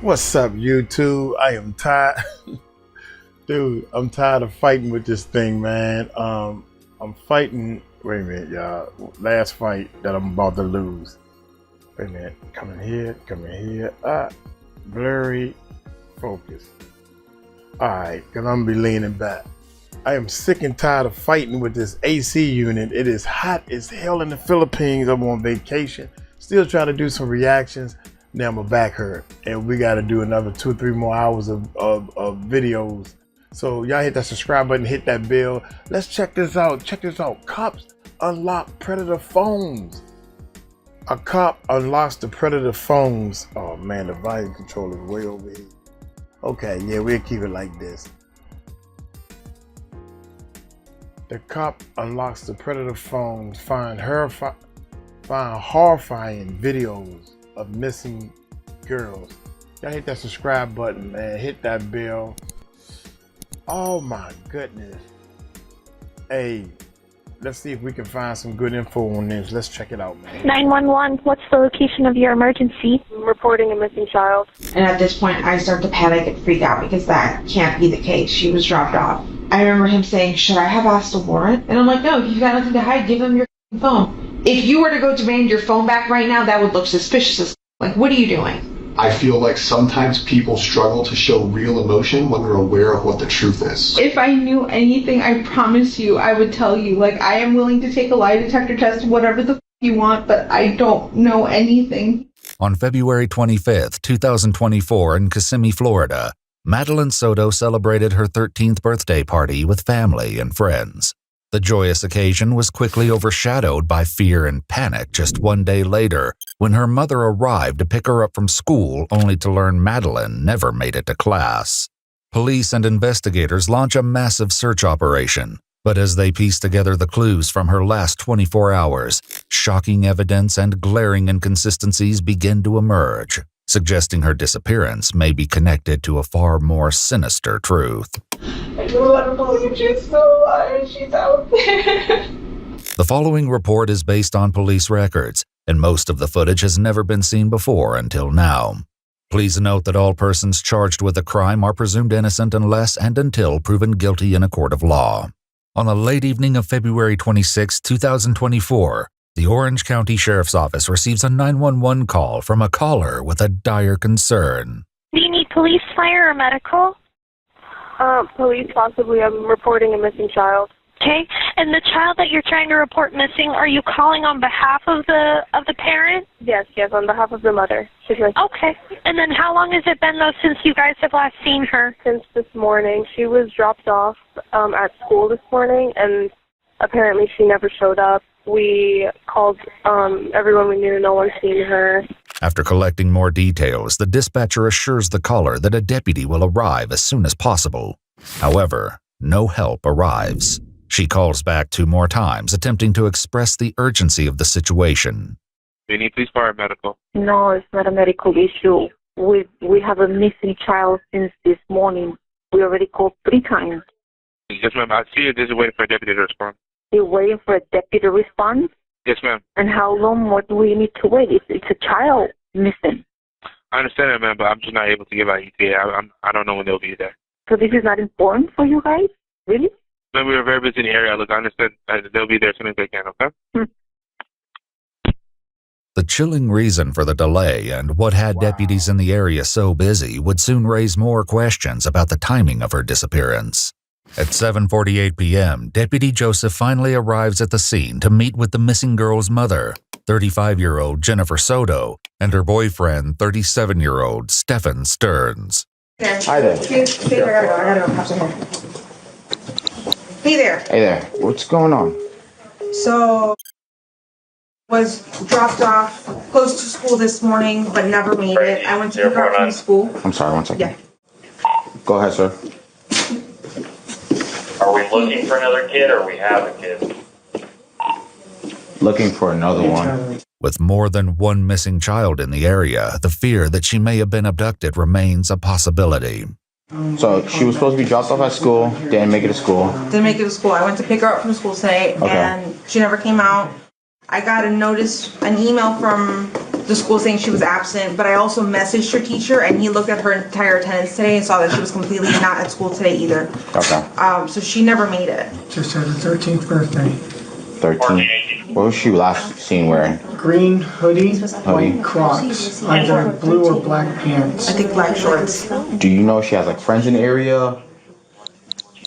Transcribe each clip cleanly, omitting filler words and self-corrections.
What's up, YouTube? I am tired. Dude, I'm tired of fighting with this thing, man. I'm fighting. Wait a minute, y'all. Last fight that I'm about to lose. Wait a minute. Come in here. Blurry. Focus. Alright, because I'm going to be leaning back. I am sick and tired of fighting with this AC unit. It is hot as hell in the Philippines. I'm on vacation. Still trying to do some reactions. Now my back hurt, and we got to do another 2 or 3 more hours of videos. So y'all hit that subscribe button, hit that bell. Let's check this out. Cops unlock predator phones. A cop unlocks the predator phones. Oh man, the volume control is way over here. Okay, yeah, we'll keep it like this. The cop unlocks the predator phones, find horrifying videos of missing girls. Y'all hit that subscribe button, man. Hit that bell. Oh my goodness. Hey, let's see if we can find some good info on this. Let's check it out, man. 911, what's the location of your emergency? I'm reporting a missing child. And at this point, I start to panic and freak out because that can't be the case. She was dropped off. I remember him saying, should I have asked a warrant? And I'm like, no, you got nothing to hide. Give them your phone. If you were to go demand your phone back right now, that would look suspicious. Like, what are you doing? I feel like sometimes people struggle to show real emotion when they're aware of what the truth is. If I knew anything, I promise you, I would tell you. Like, I am willing to take a lie detector test, whatever the you want, but I don't know anything. On February 25th, 2024 in Kissimmee, Florida, Madeline Soto celebrated her 13th birthday party with family and friends. The joyous occasion was quickly overshadowed by fear and panic just 1 day later when her mother arrived to pick her up from school only to learn Madeline never made it to class. Police and investigators launch a massive search operation, but as they piece together the clues from her last 24 hours, shocking evidence and glaring inconsistencies begin to emerge, suggesting her disappearance may be connected to a far more sinister truth. I don't want to believe she's still alive. She's out there. The following report is based on police records, and most of the footage has never been seen before until now. Please note that all persons charged with a crime are presumed innocent unless and until proven guilty in a court of law. On a late evening of February 26, 2024, the Orange County Sheriff's Office receives a 911 call from a caller with a dire concern. Do you need police, fire, or medical? Police, possibly. I'm reporting a missing child. Okay, and the child that you're trying to report missing, are you calling on behalf of the parent? Yes, on behalf of the mother. Okay, and then how long has it been, though, since you guys have last seen her? Since this morning. She was dropped off at school this morning, and apparently she never showed up. We called everyone we knew. No one's seen her. After collecting more details, the dispatcher assures the caller that a deputy will arrive as soon as possible. However, no help arrives. She calls back 2 more times, attempting to express the urgency of the situation. Do you need police, fire, medical? No, it's not a medical issue. We have a missing child since this morning. We already called 3 times. Yes, ma'am. I see you. This is waiting for a deputy to respond. You're waiting for a deputy response? Yes, ma'am. And how long more do we need to wait? It's a child missing. I understand that, ma'am, but I'm just not able to give out ETA. I don't know when they'll be there. So this is not important for you guys? Really? Ma'am, we are very busy in the area. Look, I understand they'll be there as soon as they can, okay? The chilling reason for the delay and what had deputies in the area so busy would soon raise more questions about the timing of her disappearance. At 7:48 p.m., Deputy Joseph finally arrives at the scene to meet with the missing girl's mother, 35-year-old Jennifer Soto, and her boyfriend, 37-year-old Stephan Stearns. Hi there. Hey there. Hey there. What's going on? So, was dropped off close to school this morning, but never made it. I went to pick her up from school. I'm sorry, 1 second. Yeah. Go ahead, sir. Are we looking for another kid or we have a kid? Looking for another one. With more than one missing child in the area, the fear that she may have been abducted remains a possibility. So she was supposed to be dropped off at school, didn't make it to school. Didn't make it to school. I went to pick her up from school today, and she never came out. I got an email from the school saying she was absent, but I also messaged her teacher, and he looked at her entire attendance today and saw that she was completely not at school today either. Okay. So she never made it. Just had her 13th birthday. 13. What was she last seen wearing? Green hoodie, white Crocs, either blue or black pants. I think black shorts. Do you know if she has like friends in the area?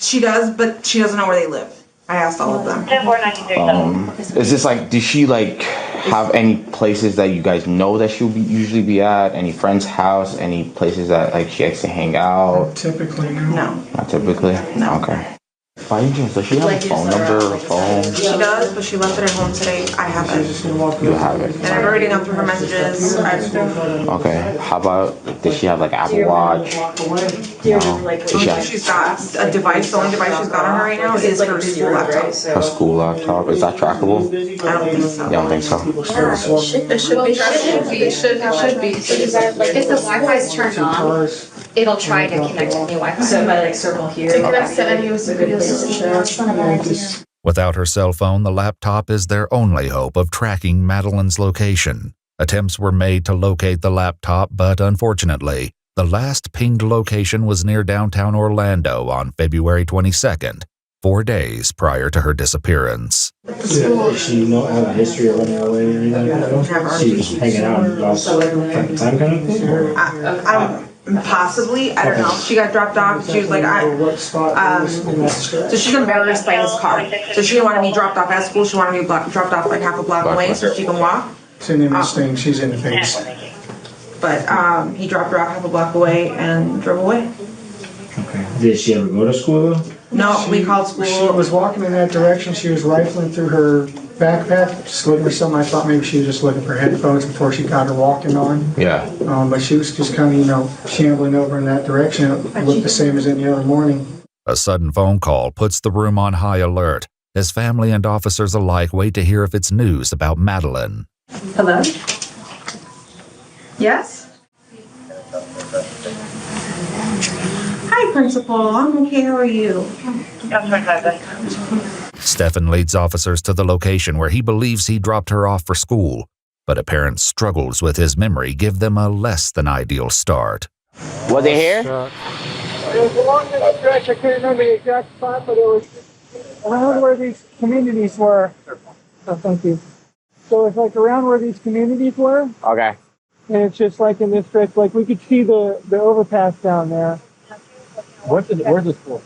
She does, but she doesn't know where they live. I asked all of them. Is this like, does she like have any places that you guys know that she'll usually be at? Any friend's house? Any places that like she likes to hang out? Typically, no. Not typically? No. Okay. By any chance, does she have a phone number or a phone? She does, but she left it at home today. I have it. You have it. And I've already gone through her messages. Okay. How about, does she have like Apple Watch? No. She's got a device. The only device she's got on her right now is her school laptop. Her school laptop? Is that trackable? I don't think so. You don't think so? It should be. It should be. If the Wi-Fi is turned on, it'll try to connect to the Wi-Fi. So if I like circle here. It connects to any USB system. Without her cell phone, the laptop is their only hope of tracking Madeline's location. Attempts were made to locate the laptop, but unfortunately, the last pinged location was near downtown Orlando on February 22nd, 4 days prior to her disappearance. She don't have a history of running away or anything? She was hanging out time kind of? Possibly, I don't know. She got dropped off. She was like, so she's embarrassed by his car. So she didn't want to be dropped off at school. She wanted to be dropped off like half a block away so she can walk. It's an image thing. She's in the face. But he dropped her off half a block away and drove away. Okay. Did she ever go to school though? No, we called school. She was walking in that direction. She was rifling through her backpack, just looking for something. I thought maybe she was just looking for headphones before she got her walking on. Yeah. But she was just kind of, shambling over in that direction. It looked the same as any other morning. A sudden phone call puts the room on high alert as family and officers alike wait to hear if it's news about Madeline. Hello? Yes? Hi, Principal. I'm okay. How are you? Stephan leads officers to the location where he believes he dropped her off for school, but apparent struggles with his memory give them a less than ideal start. Was it here? It was along this stretch. I couldn't remember the exact spot, but it was around where these communities were. Oh, thank you. So it's like around where these communities were. Okay. And it's just like in this stretch, like we could see the overpass down there. Where's the school?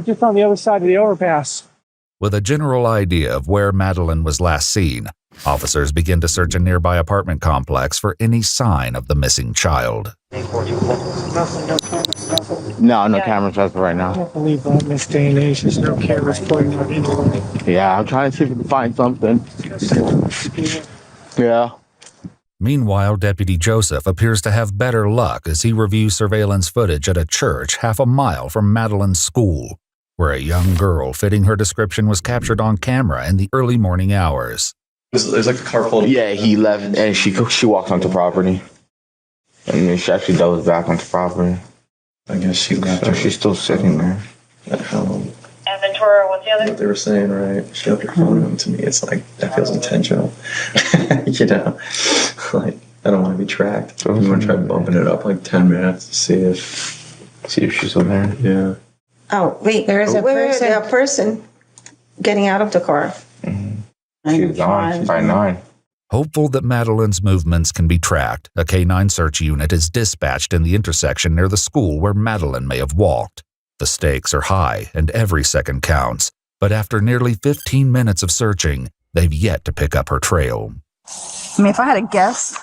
Just on the other side of the overpass. With a general idea of where Madeline was last seen, officers begin to search a nearby apartment complex for any sign of the missing child. No cameras as of right now. I can't believe that in this day and age, there's no cameras pointing out anywhere. Yeah, I'm trying to see if we can find something. Yeah. Meanwhile, Deputy Joseph appears to have better luck as he reviews surveillance footage at a church half a mile from Madeline's school, where a young girl fitting her description was captured on camera in the early morning hours. There's like a car full. Yeah, he left and she walked onto property. And then she actually doubles back onto property. I guess she left. So she's still sitting there. And Ventura, what's the other? What they were saying, right? She left her phone on to me. It's like, that feels intentional. You know? Like, I don't want to be tracked. I'm going to try bumping it up like 10 minutes to see if she's still there. Yeah. Oh, wait, there is a person getting out of the car. Mm-hmm. She's gone by 9. Hopeful that Madeline's movements can be tracked, a K-9 search unit is dispatched in the intersection near the school where Madeline may have walked. The stakes are high and every second counts, but after nearly 15 minutes of searching, they've yet to pick up her trail. I mean, if I had to guess,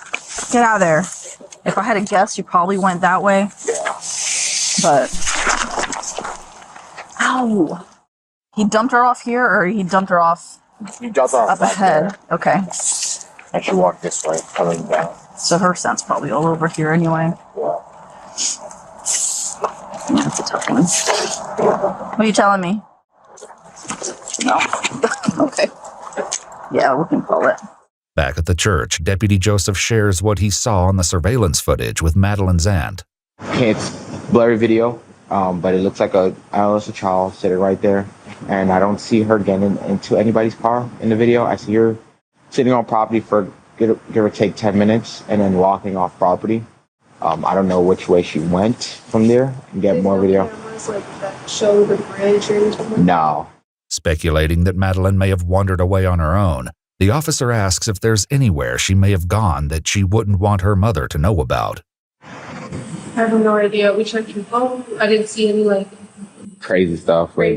get out of there. If I had to guess, you probably went that way. But, ow! He dumped her off here, or he dumped her off up ahead? Okay. And she walked this way, coming down. So her scent's probably all over here anyway. Yeah. Yeah, that's a tough one. What are you telling me? No. Okay. Yeah, we can call it. Back at the church, Deputy Joseph shares what he saw on the surveillance footage with Madeline's aunt. It's blurry video, but it looks like a child sitting right there. And I don't see her getting into anybody's car in the video. I see her sitting on property for give or take 10 minutes, and then walking off property. I don't know which way she went from there and get more video. Like that show the bridge or anything? No. Speculating that Madeline may have wandered away on her own, the officer asks if there's anywhere she may have gone that she wouldn't want her mother to know about. I have no idea. We checked your phone. I didn't see any Crazy stuff. Me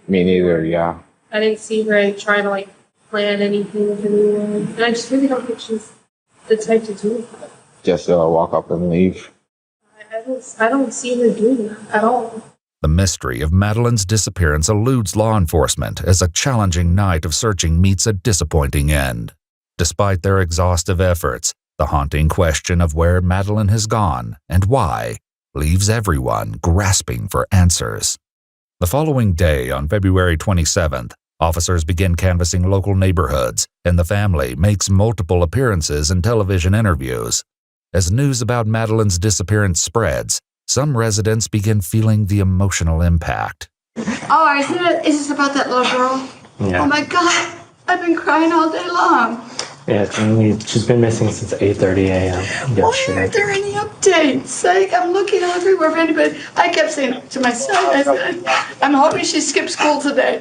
neither, yeah. I didn't see her trying to plan anything with anyone. And I just really don't think she's the type to do that. Just walk up and leave. I don't see her doing that at all. The mystery of Madeline's disappearance eludes law enforcement as a challenging night of searching meets a disappointing end. Despite their exhaustive efforts, the haunting question of where Madeline has gone and why leaves everyone grasping for answers. The following day, on February 27th, officers begin canvassing local neighborhoods, and the family makes multiple appearances and television interviews. As news about Madeline's disappearance spreads, some residents begin feeling the emotional impact. Oh, is this about that little girl? Yeah. Oh my God, I've been crying all day long. Yeah, she's been missing since 8:30 a.m. Why aren't there any updates? I'm looking everywhere for anybody. I kept saying to myself, I said, I'm hoping she skipped school today.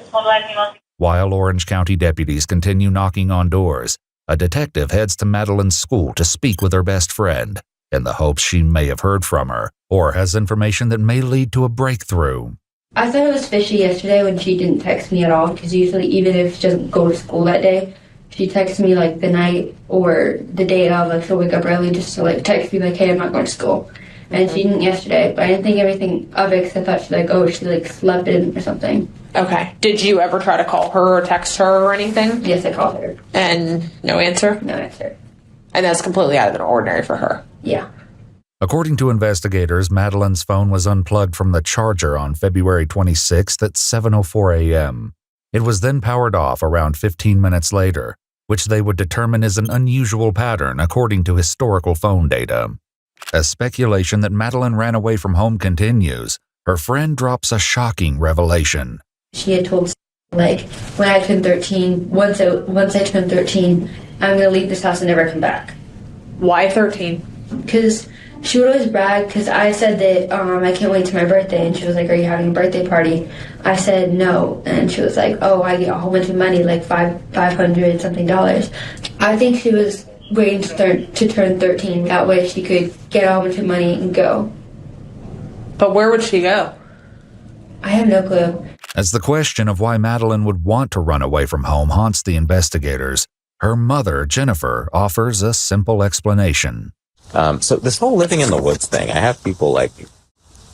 While Orange County deputies continue knocking on doors, a detective heads to Madeline's school to speak with her best friend, in the hopes she may have heard from her or has information that may lead to a breakthrough. I thought it was fishy yesterday when she didn't text me at all, because usually even if she doesn't go to school that day, she texts me the night or the day of, she'll wake up early just to text me hey, I'm not going to school. And she didn't yesterday, but I didn't think anything of it because I thought she slept in or something. Okay. Did you ever try to call her or text her or anything? Yes, I called her. And no answer? No answer. And that's completely out of the ordinary for her? Yeah. According to investigators, Madeline's phone was unplugged from the charger on February 26th at 7:04 a.m. It was then powered off around 15 minutes later, which they would determine is an unusual pattern according to historical phone data. As speculation that Madeline ran away from home continues, her friend drops a shocking revelation. She had told when I turn 13, once I turn 13, I'm going to leave this house and never come back. Why 13? Because she would always brag, because I said that I can't wait till my birthday, and she was are you having a birthday party? I said no, and she was oh, I get a whole bunch of money, $500 something dollars. I think she was waiting to turn 13, that way she could get a whole bunch of money and go. But where would she go? I have no clue. As the question of why Madeline would want to run away from home haunts the investigators, her mother, Jennifer, offers a simple explanation. So this whole living in the woods thing, I have people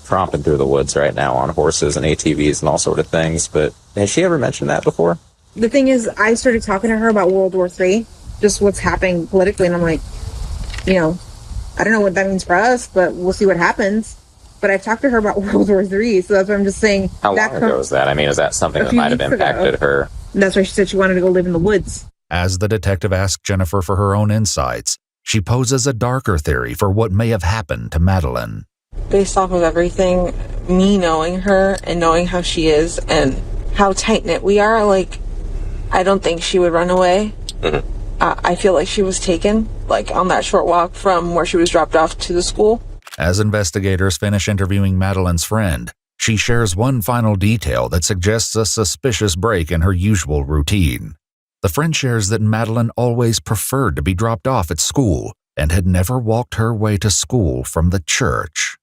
tromping through the woods right now on horses and ATVs and all sort of things, but has she ever mentioned that before? The thing is, I started talking to her about World War III, just what's happening politically, and I'm I don't know what that means for us, but we'll see what happens. But I've talked to her about World War III, so that's why I'm just saying. How long ago was that? I mean, is that something that might have impacted her? That's why she said she wanted to go live in the woods. As the detective asks Jennifer for her own insights, she poses a darker theory for what may have happened to Madeline. Based off of everything, me knowing her and knowing how she is and how tight-knit we are, I don't think she would run away. Mm-hmm. I feel like she was taken, on that short walk from where she was dropped off to the school. As investigators finish interviewing Madeline's friend, she shares one final detail that suggests a suspicious break in her usual routine. The friend shares that Madeline always preferred to be dropped off at school and had never walked her way to school from the church.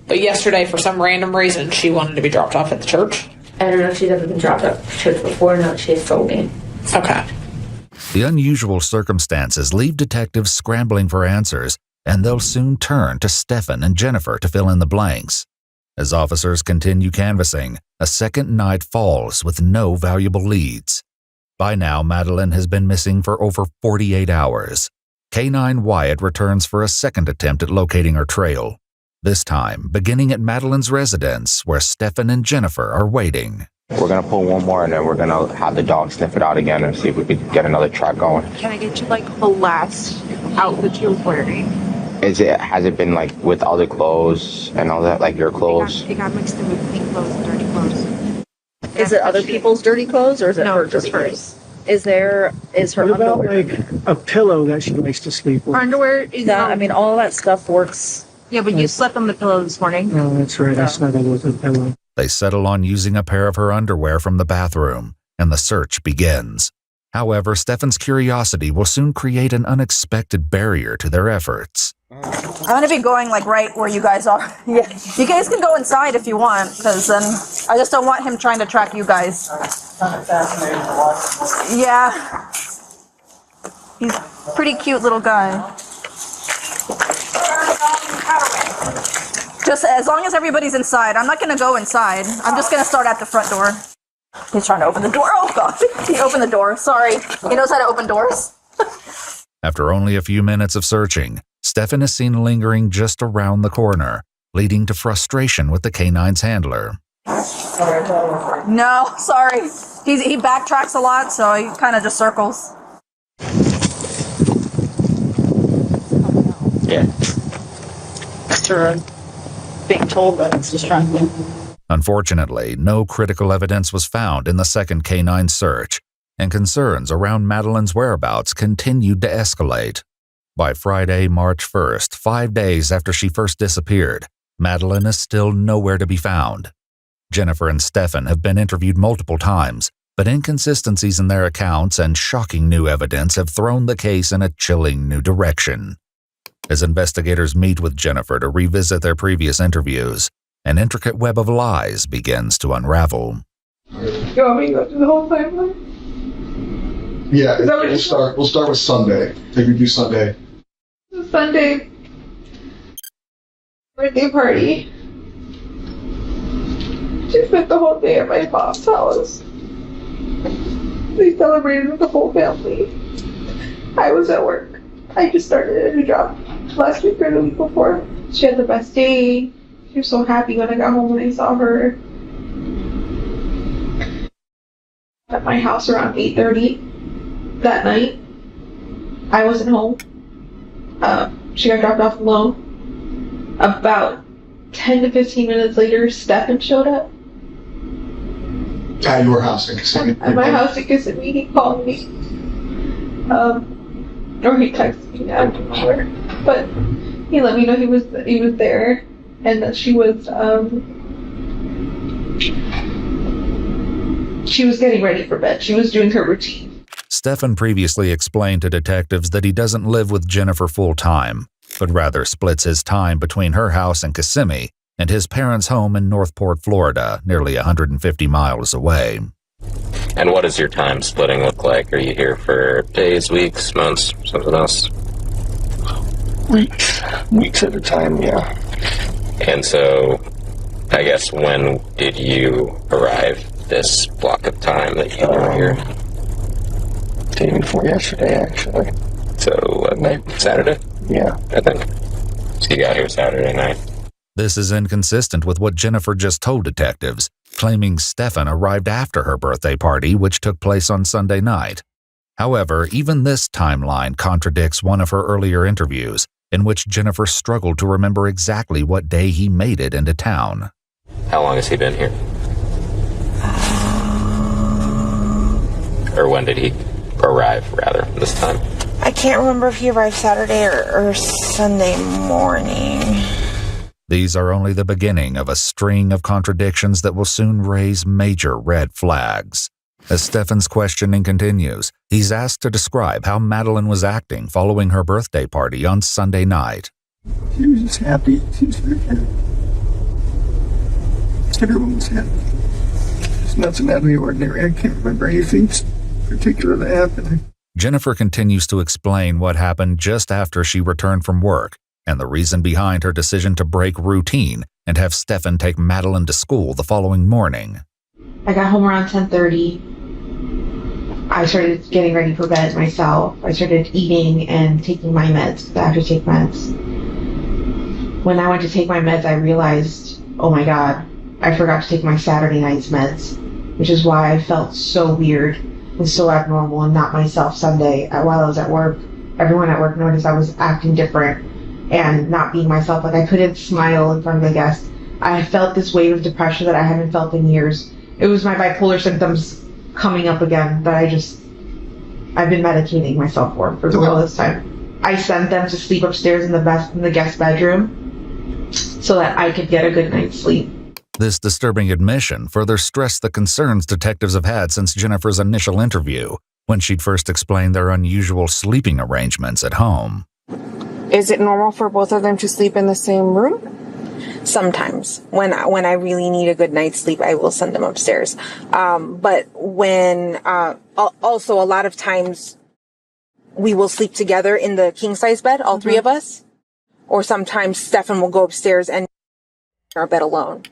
But yesterday, for some random reason, she wanted to be dropped off at the church? I don't know if she's ever been dropped off at church before. No, she has told me. Okay. The unusual circumstances leave detectives scrambling for answers, and they'll soon turn to Stephan and Jennifer to fill in the blanks. As officers continue canvassing, a second night falls with no valuable leads. By now, Madeline has been missing for over 48 hours. K9 Wyatt returns for a second attempt at locating her trail, this time beginning at Madeline's residence where Stephan and Jennifer are waiting. We're going to pull one more, and then we're going to have the dog sniff it out again and see if we could get another track going. Can I get you the last outfit you're wearing? Has it been with other clothes and all that, your clothes? It got mixed in with clean clothes and dirty clothes. Is it other people's dirty clothes or is it no, her just dirty hers? clothes? Is her What about underwear? like a pillow that she likes to sleep with? Her underwear is that. I mean, all that stuff works. Yeah, but you slept on the pillow this morning. Oh, that's right. I snuggled with a pillow. They settle on using a pair of her underwear from the bathroom, and the search begins. However, Stephan's curiosity will soon create an unexpected barrier to their efforts. I'm gonna be going like right where you guys are. Yeah, you guys can go inside if you want, because then I just don't want him trying to track you guys. Yeah, he's a pretty cute little guy. Just as long as everybody's inside, I'm not gonna go inside. I'm just gonna start at the front door. He's trying to open the door. Oh god, he opened the door. Sorry, he knows how to open doors. After only a few minutes of searching, Stephan is seen lingering just around the corner, leading to frustration with the canine's handler. No, sorry. He backtracks a lot, so he kind of just circles. Yeah. After being told that it's distracting. Unfortunately, no critical evidence was found in the second canine search, and concerns around Madeline's whereabouts continued to escalate. By Friday, March 1st, 5 days after she first disappeared, Madeline is still nowhere to be found. Jennifer and Stephan have been interviewed multiple times, but inconsistencies in their accounts and shocking new evidence have thrown the case in a chilling new direction. As investigators meet with Jennifer to revisit their previous interviews, an intricate web of lies begins to unravel. You want me to go through the whole timeline? Yeah, we'll start with Sunday. Take me through Sunday. Sunday birthday party. She spent the whole day at my mom's house. They celebrated with the whole family. I was at work. I just started a new job last week or the week before. She had the best day. She was so happy when I got home and I saw her. At my house around 8:30 that night. I wasn't home. She got dropped off alone. About 10 to 15 minutes later, Stephan showed up. At your house in Kissimmee? At my house in Kissimmee, he called me. Or he texted me, I'm not sure. But he let me know he was there and that she was getting ready for bed. She was doing her routine. Stephan previously explained to detectives that he doesn't live with Jennifer full-time, but rather splits his time between her house in Kissimmee and his parents' home in Northport, Florida, nearly 150 miles away. And what does your time splitting look like? Are you here for days, weeks, months, something else? Weeks at a time, yeah. And so, I guess, when did you arrive this block of time that you were here? Day before yesterday, actually. So, what night? Saturday? Yeah. I think. So you got here Saturday night. This is inconsistent with what Jennifer just told detectives, claiming Stephan arrived after her birthday party, which took place on Sunday night. However, even this timeline contradicts one of her earlier interviews, in which Jennifer struggled to remember exactly what day he made it into town. How long has he been here? Or when did he arrive, rather, this time? I can't remember if he arrived Saturday or Sunday morning. These are only the beginning of a string of contradictions that will soon raise major red flags. As Stephan's questioning continues, he's asked to describe how Madeline was acting following her birthday party on Sunday night. She was just happy. She was very happy. Everyone was happy. It's nothing out of the ordinary. I can't remember anything particular that happened. Jennifer continues to explain what happened just after she returned from work, and the reason behind her decision to break routine and have Stephan take Madeline to school the following morning. I got home around 10:30. I started getting ready for bed myself. I started eating and taking my meds. I have to take meds. When I went to take my meds, I realized, oh my god, I forgot to take my Saturday night's meds, which is why I felt so weird and so abnormal and not myself Sunday while I was at work. Everyone at work noticed I was acting different and not being myself. Like, I couldn't smile in front of the guests. I felt this wave of depression that I haven't felt in years. It was my bipolar symptoms coming up again that I just I've been medicating myself for all this time. I sent them to sleep upstairs in the guest bedroom so that I could get a good night's sleep. This disturbing admission further stressed the concerns detectives have had since Jennifer's initial interview, when she'd first explained their unusual sleeping arrangements at home. Is it normal for both of them to sleep in the same room? Sometimes. When I really need a good night's sleep, I will send them upstairs. But when, also a lot of times we will sleep together in the king size bed, all three of us. Or sometimes Stephan will go upstairs and our bed alone.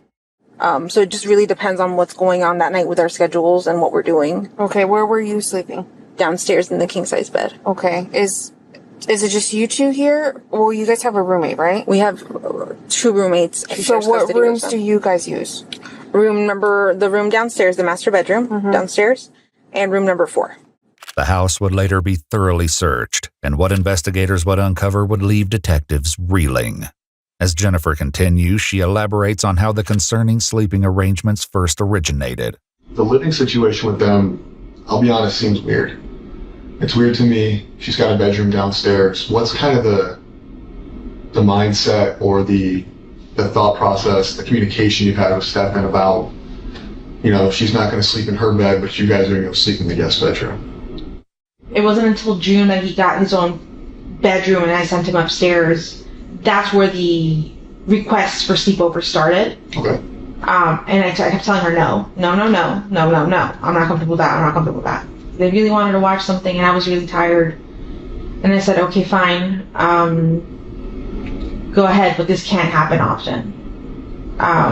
So it just really depends on what's going on that night with our schedules and what we're doing. Okay, where were you sleeping? Downstairs in the king size bed. Okay. Is it just you two here? Well, you guys have a roommate, right? We have 2 roommates. So what rooms do you guys use? The room downstairs, the master bedroom downstairs, and room number 4. The house would later be thoroughly searched, and what investigators would uncover would leave detectives reeling. As Jennifer continues, she elaborates on how the concerning sleeping arrangements first originated. The living situation with them, I'll be honest, seems weird. It's weird to me. She's got a bedroom downstairs. What's kind of the mindset or the thought process, the communication you've had with Stephan about, she's not going to sleep in her bed, but you guys are going to go sleep in the guest bedroom? It wasn't until June that he got his own bedroom and I sent him upstairs. That's where the requests for sleepover started. Okay. And I kept telling her no. I'm not comfortable with that. They really wanted to watch something and I was really tired. And I said, okay, fine. Go ahead, but this can't happen often. I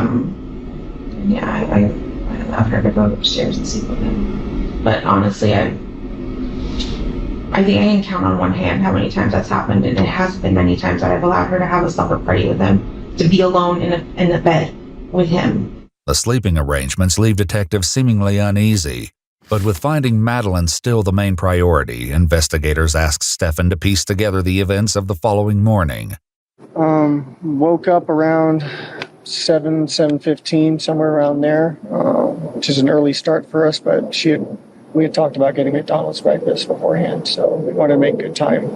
allowed her to go upstairs and sleep with him. But honestly, I think I can count on one hand how many times that's happened, and it has been many times that I've allowed her to have a supper party with him, to be alone in the bed with him. The sleeping arrangements leave detectives seemingly uneasy, but with finding Madeline still the main priority, investigators ask Stephan to piece together the events of the following morning. Woke up around 7:15, somewhere around there, which is an early start for us, but we had talked about getting McDonald's breakfast beforehand, so we wanted to make good time.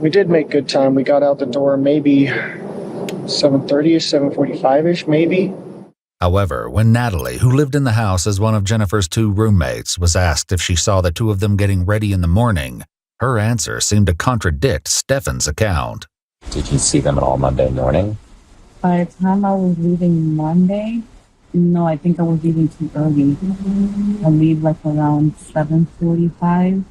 We did make good time. We got out the door maybe 7:30ish, 7:45ish, maybe. However, when Natalie, who lived in the house as one of Jennifer's 2 roommates, was asked if she saw the 2 of them getting ready in the morning, her answer seemed to contradict Stephan's account. Did you see them at all Monday morning? By the time I was leaving Monday, no, I think I was leaving too early. I leave like around 7:45.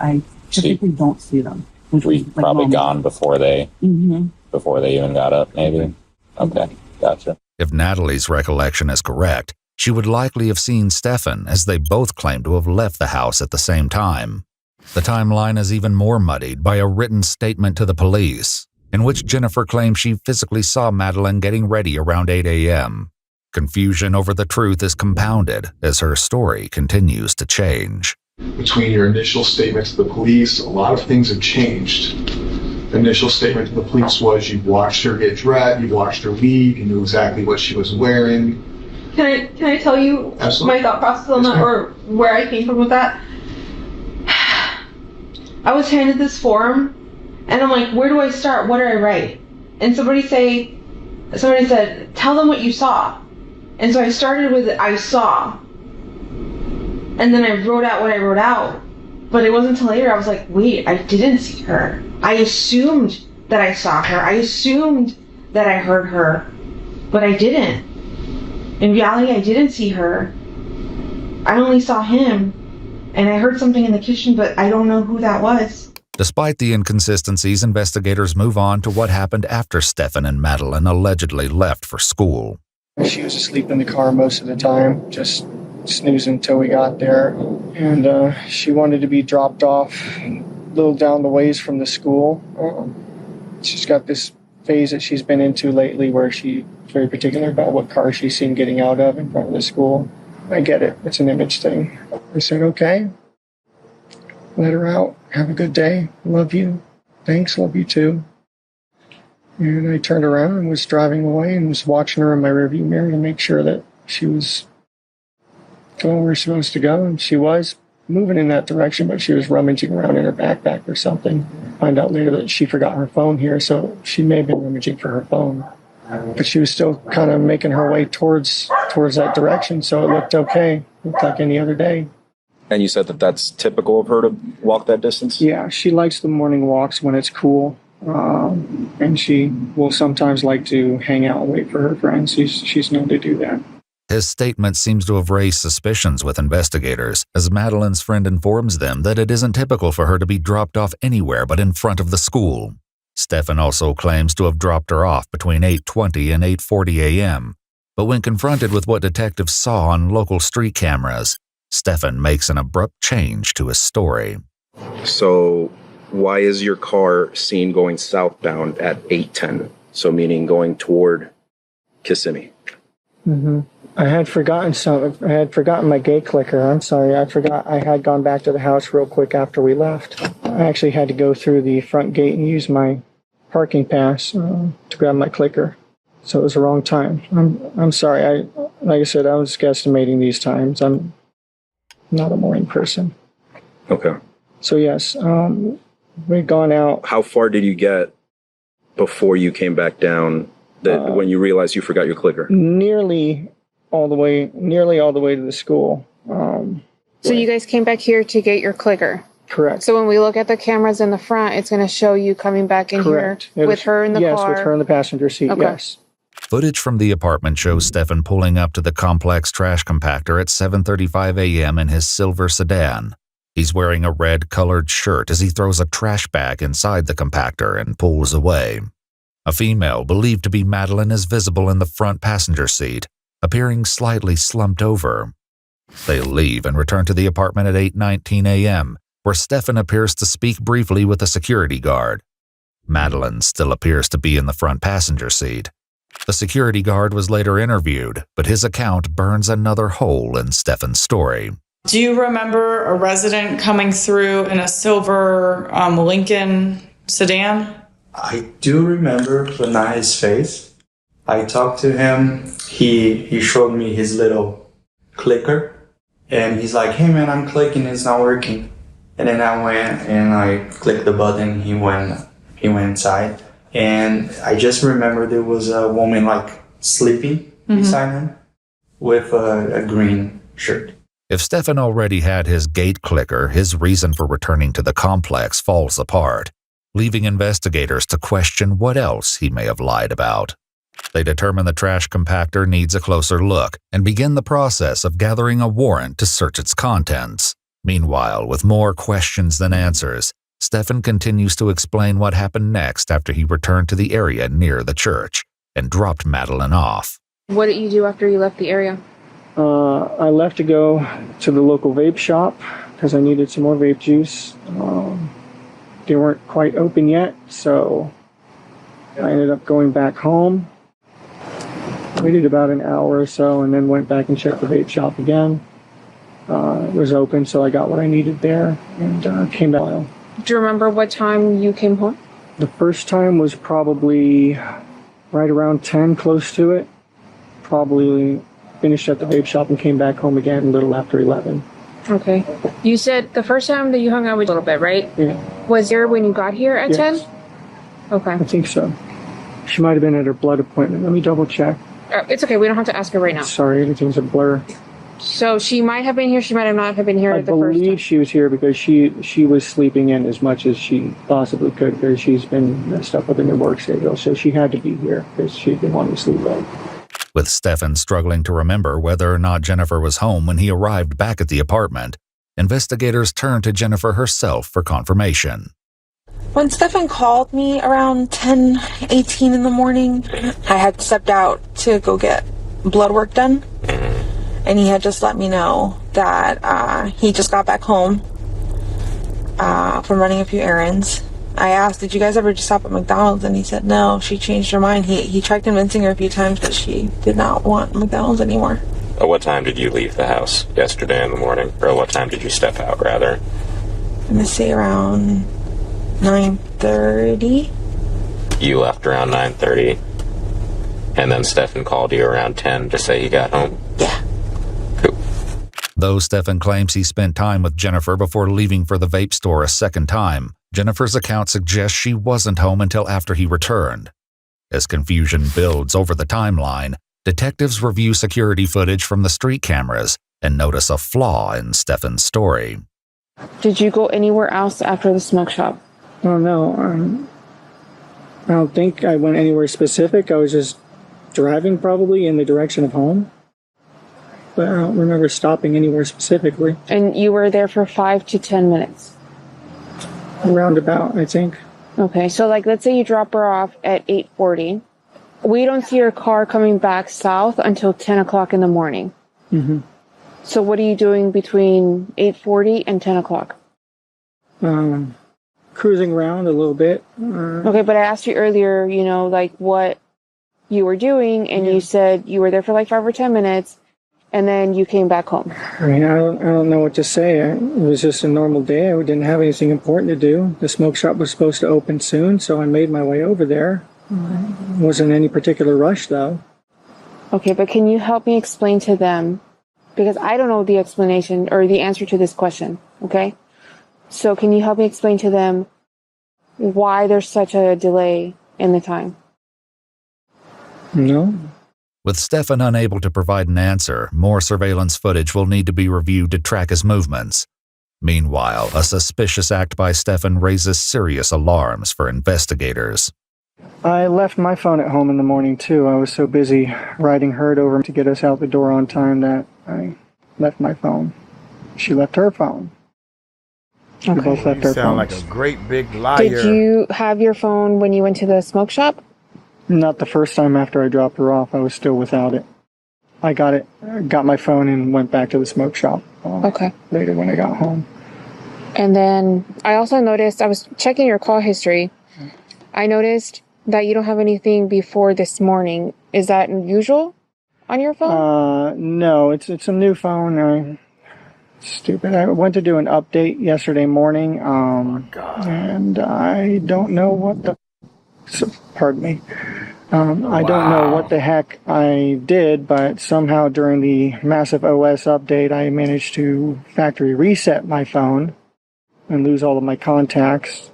I typically don't see them. Were you probably gone before they even got up, maybe? Okay, gotcha. If Natalie's recollection is correct, she would likely have seen Stephan, as they both claim to have left the house at the same time. The timeline is even more muddied by a written statement to the police, in which Jennifer claims she physically saw Madeline getting ready around 8 a.m. Confusion over the truth is compounded as her story continues to change. Between your initial statement to the police, a lot of things have changed. The initial statement to the police was you watched her get dressed, you watched her leave, you knew exactly what she was wearing. Can I tell you my thought process on that, or where I came from with that? I was handed this form, and I'm like, where do I start? What do I write? And somebody said, tell them what you saw. And so I started with I saw. And then I wrote out what I wrote out. But it wasn't until later I was like, wait, I didn't see her. I assumed that I saw her. I assumed that I heard her. But I didn't. In reality, I didn't see her. I only saw him. And I heard something in the kitchen, but I don't know who that was. Despite the inconsistencies, investigators move on to what happened after Stephan and Madeline allegedly left for school. She was asleep in the car most of the time, just snoozing until we got there. And she wanted to be dropped off a little down the ways from the school. She's got this phase that she's been into lately where she's very particular about what car she's seen getting out of in front of the school. I get it. It's an image thing. I said, okay. Let her out. Have a good day. Love you. Thanks. Love you too. And I turned around and was driving away and was watching her in my rearview mirror to make sure that she was going where she was supposed to go. And she was. moving in that direction, but she was rummaging around in her backpack or something. Find out later that she forgot her phone here, so she may have been rummaging for her phone. But she was still kind of making her way towards that direction, so it looked okay. Looked like any other day. And you said that that's typical of her to walk that distance? Yeah, she likes the morning walks when it's cool. And she will sometimes like to hang out and wait for her friends. She's known to do that. His statement seems to have raised suspicions with investigators, as Madeline's friend informs them that it isn't typical for her to be dropped off anywhere but in front of the school. Stephan also claims to have dropped her off between 8:20 and 8:40 a.m., but when confronted with what detectives saw on local street cameras, Stephan makes an abrupt change to his story. So why is your car seen going southbound at 8:10? So meaning going toward Kissimmee. Mm-hmm. I had forgotten my gate clicker. I'm sorry. I forgot. I had gone back to the house real quick after we left. I actually had to go through the front gate and use my parking pass to grab my clicker. So it was the wrong time. I'm sorry. Like I said, I was guesstimating these times. I'm not a morning person. Okay. So yes, we'd gone out. How far did you get before you came back down? When you realized you forgot your clicker? Nearly all the way to the school. So you guys came back here to get your clicker? Correct. So when we look at the cameras in the front, it's going to show you coming back in Correct. here with her in the car? Yes, with her in the passenger seat, Okay. yes. Footage from the apartment shows Stephan pulling up to the complex trash compactor at 7:35 a.m. in his silver sedan. He's wearing a red-colored shirt as he throws a trash bag inside the compactor and pulls away. A female believed to be Madeline is visible in the front passenger seat, appearing slightly slumped over. They leave and return to the apartment at 8:19 a.m., where Stephan appears to speak briefly with a security guard. Madeline still appears to be in the front passenger seat. The security guard was later interviewed, but his account burns another hole in Stephan's story. Do you remember a resident coming through in a silver Lincoln sedan? I do remember, but not his face. I talked to him. He showed me his little clicker, and he's like, "Hey man, I'm clicking, it's not working." And then I went and I clicked the button. He went inside, and I just remember there was a woman like sleeping beside him with a green shirt. If Stephan already had his gate clicker, his reason for returning to the complex falls apart, leaving investigators to question what else he may have lied about. They determine the trash compactor needs a closer look and begin the process of gathering a warrant to search its contents. Meanwhile, with more questions than answers, Stephan continues to explain what happened next after he returned to the area near the church and dropped Madeline off. What did you do after you left the area? I left to go to the local vape shop because I needed some more vape juice. They weren't quite open yet, so I ended up going back home. Waited about an hour or so and then went back and checked the vape shop again. It was open, so I got what I needed there and came back. Do you remember what time you came home? The first time was probably right around 10, close to it. Probably finished at the vape shop and came back home again a little after 11. Okay. You said the first time that you hung out with a little bit, right? Yeah. Was there when you got here at 10? Okay. I think so. She might have been at her blood appointment. Let me double check. It's okay. We don't have to ask her right now. Sorry, everything's a blur. So she might have been here. She might have not have been here I the first time. believe she was here because she was sleeping in as much as she possibly could because she's been messed up with a new work schedule. So she had to be here because she didn't want to sleep in. With Stephan struggling to remember whether or not Jennifer was home when he arrived back at the apartment, investigators turned to Jennifer herself for confirmation. When Stephan called me around 10:18 in the morning, I had stepped out to go get blood work done. And he had just let me know that he just got back home from running a few errands. I asked, did you guys ever just stop at McDonald's? And he said, no, she changed her mind. He tried convincing her a few times, but she did not want McDonald's anymore. At what time did you leave the house yesterday in the morning? Or what time did you step out, rather? I'm going to say around 9:30. You left around 9:30. And then Stephan called you around 10 to say he got home? Yeah. Though Stephan claims he spent time with Jennifer before leaving for the vape store a second time, Jennifer's account suggests she wasn't home until after he returned. As confusion builds over the timeline, detectives review security footage from the street cameras and notice a flaw in Stephan's story. Did you go anywhere else after the smoke shop? Oh, no. I don't think I went anywhere specific. I was just driving probably in the direction of home. But I don't remember stopping anywhere specifically. And you were there for 5 to 10 minutes? Roundabout, I think. Okay, so like let's say you drop her off at 8:40. We don't see your car coming back south until 10 o'clock in the morning. Mm-hmm. So what are you doing between 8:40 and 10 o'clock? Cruising around a little bit. Okay, but I asked you earlier, you know, like what you were doing, and you said you were there for like 5 or 10 minutes, and then you came back home. I mean, I don't know what to say. It was just a normal day. I didn't have anything important to do. The smoke shop was supposed to open soon, so I made my way over there. Wasn't any particular rush, though. Okay, but can you help me explain to them, because I don't know the explanation or the answer to this question, okay? So can you help me explain to them why there's such a delay in the time? No. With Stephan unable to provide an answer, more surveillance footage will need to be reviewed to track his movements. Meanwhile, a suspicious act by Stephan raises serious alarms for investigators. I left my phone at home in the morning, too. I was so busy riding Herd over to get us out the door on time that I left my phone. She left her phone. Okay. We both left our sound phones. like a great big liar. Did you have your phone when you went to the smoke shop? Not the first time after I dropped her off. I was still without it. I got my phone and went back to the smoke shop. Okay. Later when I got home. And then I also noticed, I was checking your call history. I noticed that you don't have anything before this morning. Is that unusual on your phone? No, it's a new phone. Stupid. I went to do an update yesterday morning, and I don't know what the... pardon me. I don't know what the heck I did, but somehow during the massive OS update, I managed to factory reset my phone and lose all of my contacts,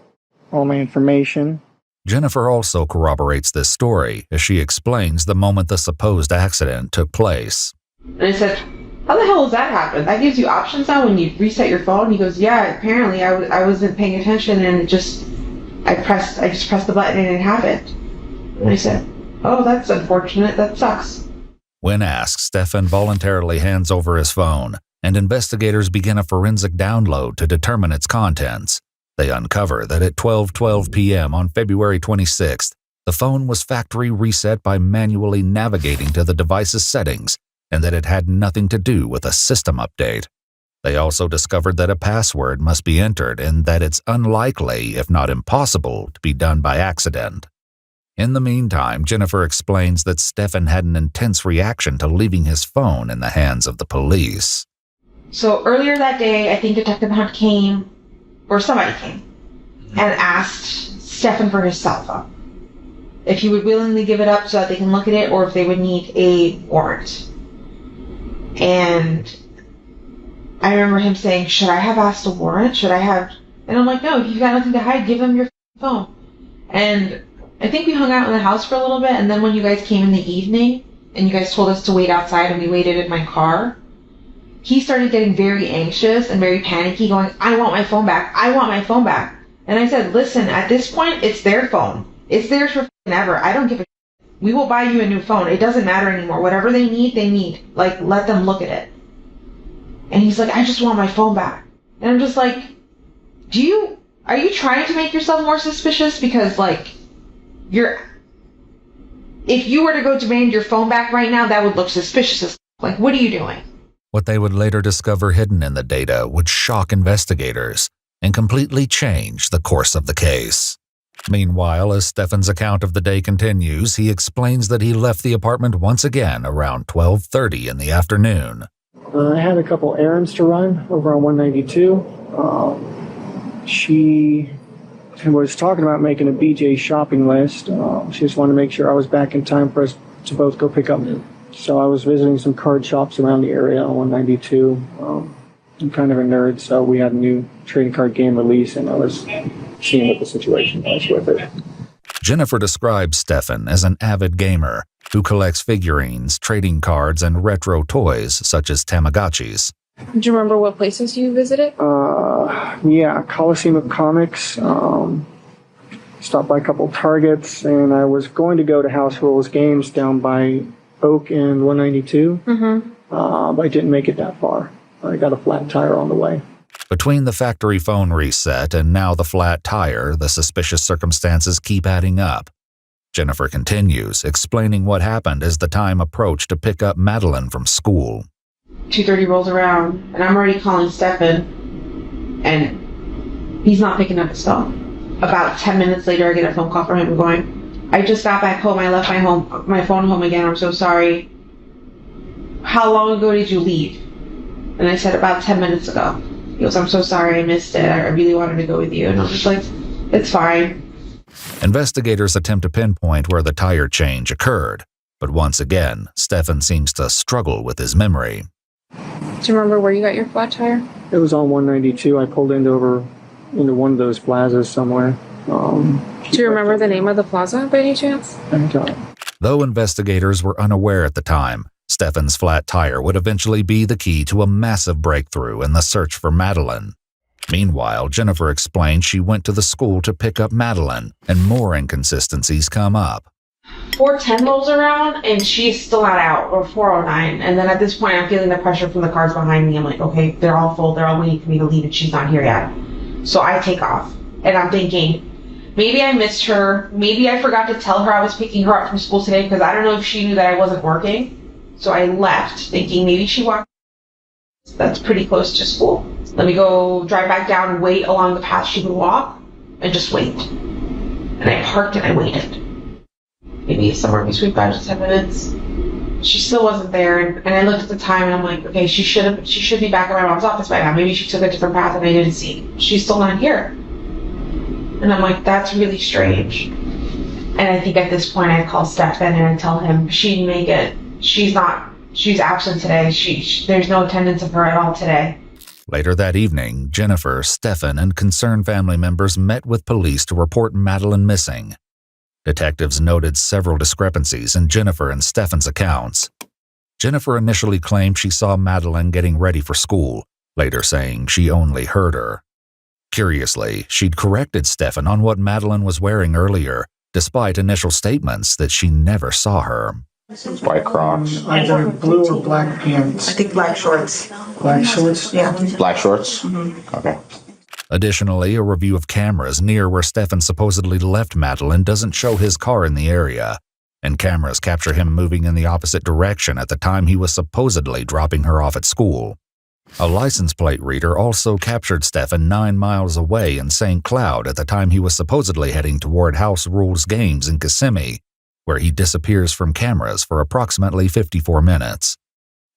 all my information. Jennifer also corroborates this story as she explains the moment the supposed accident took place. And I said, how the hell does that happen? That gives you options now when you reset your phone? He goes, yeah, apparently I wasn't paying attention and I just pressed the button and it happened. And I said, oh, that's unfortunate. That sucks. When asked, Stephan voluntarily hands over his phone, and investigators begin a forensic download to determine its contents. They uncover that at 12:12 p.m. on February 26th, the phone was factory reset by manually navigating to the device's settings, and that it had nothing to do with a system update. They also discovered that a password must be entered and that it's unlikely, if not impossible, to be done by accident. In the meantime, Jennifer explains that Stephan had an intense reaction to leaving his phone in the hands of the police. So earlier that day, I think Detective Hunt came, or somebody came, and asked Stephan for his cell phone. If he would willingly give it up so that they can look at it, or if they would need a warrant. And I remember him saying, should I have asked a warrant? And I'm like, no, if you've got nothing to hide, give him your phone. And I think we hung out in the house for a little bit, and then when you guys came in the evening, and you guys told us to wait outside, and we waited in my car, he started getting very anxious and very panicky, going, I want my phone back. I want my phone back. And I said, listen, at this point, it's their phone. It's theirs for ever. I don't give a shit. We will buy you a new phone. It doesn't matter anymore. Whatever they need, they need. Like, let them look at it. And he's like, I just want my phone back. And I'm just like, are you trying to make yourself more suspicious? Because, like, if you were to go demand your phone back right now, that would look suspicious as like, what are you doing? What they would later discover hidden in the data would shock investigators and completely change the course of the case. Meanwhile, as Stephan's account of the day continues, he explains that he left the apartment once again around 12:30 in the afternoon. I had a couple errands to run over on 192. She was talking about making a BJ shopping list. She just wanted to make sure I was back in time for us to both go pick up So I was visiting some card shops around the area on 192. I'm kind of a nerd, so we had a new trading card game release, and I was seeing what the situation was with it. Jennifer describes Stephan as an avid gamer who collects figurines, trading cards, and retro toys such as Tamagotchis. Do you remember what places you visited? Yeah, Coliseum of Comics. Stopped by a couple Targets, and I was going to go to House Rules Games down by Oak and 192. But I didn't make it that far. I got a flat tire on the way. Between the factory phone reset and now the flat tire, the suspicious circumstances keep adding up. Jennifer continues, explaining what happened as the time approached to pick up Madeline from school. 2:30 rolls around, and I'm already calling Stephan, and he's not picking up his phone. About 10 minutes later, I get a phone call from him going, I just got back home. I left my phone home again. I'm so sorry. How long ago did you leave? And I said, about 10 minutes ago. He goes, I'm so sorry, I missed it. I really wanted to go with you. And I was just like, it's fine. Investigators attempt to pinpoint where the tire change occurred, but once again, Stephan seems to struggle with his memory. Do you remember where you got your flat tire? It was on 192. I pulled into one of those plazas somewhere. Do you remember the name of the plaza by any chance? Though investigators were unaware at the time, Stephan's flat tire would eventually be the key to a massive breakthrough in the search for Madeline. Meanwhile, Jennifer explained she went to the school to pick up Madeline, and more inconsistencies come up. 4:10 rolls around, and she's still not out, or 4:09. And then at this point, I'm feeling the pressure from the cars behind me. I'm like, okay, they're all full. They're all waiting for me to leave, and she's not here yet. So I take off, and I'm thinking, maybe I missed her. Maybe I forgot to tell her I was picking her up from school today, because I don't know if she knew that I wasn't working. So I left, thinking maybe she walked. That's pretty close to school. Let me go drive back down and wait along the path she would walk, and just wait. And I parked and I waited. Maybe somewhere between 5 to 10 minutes. She still wasn't there, and I looked at the time and I'm like, okay, she should be back at my mom's office by now. Maybe she took a different path and I didn't see. She's still not here. And I'm like, that's really strange. And I think at this point I call Stephan and I tell him she didn't make it. She's absent today. There's no attendance of her at all today. Later that evening, Jennifer, Stephan, and concerned family members met with police to report Madeline missing. Detectives noted several discrepancies in Jennifer and Stephan's accounts. Jennifer initially claimed she saw Madeline getting ready for school, later saying she only heard her. Curiously, she'd corrected Stephan on what Madeline was wearing earlier, despite initial statements that she never saw her. White Crocs. Either blue or black pants. I think black shorts. Black shorts? Yeah. Black shorts? Mm-hmm. Okay. Additionally, a review of cameras near where Stephan supposedly left Madeline doesn't show his car in the area, and cameras capture him moving in the opposite direction at the time he was supposedly dropping her off at school. A license plate reader also captured Stephan 9 miles away in St. Cloud at the time he was supposedly heading toward House Rules Games in Kissimmee, where he disappears from cameras for approximately 54 minutes.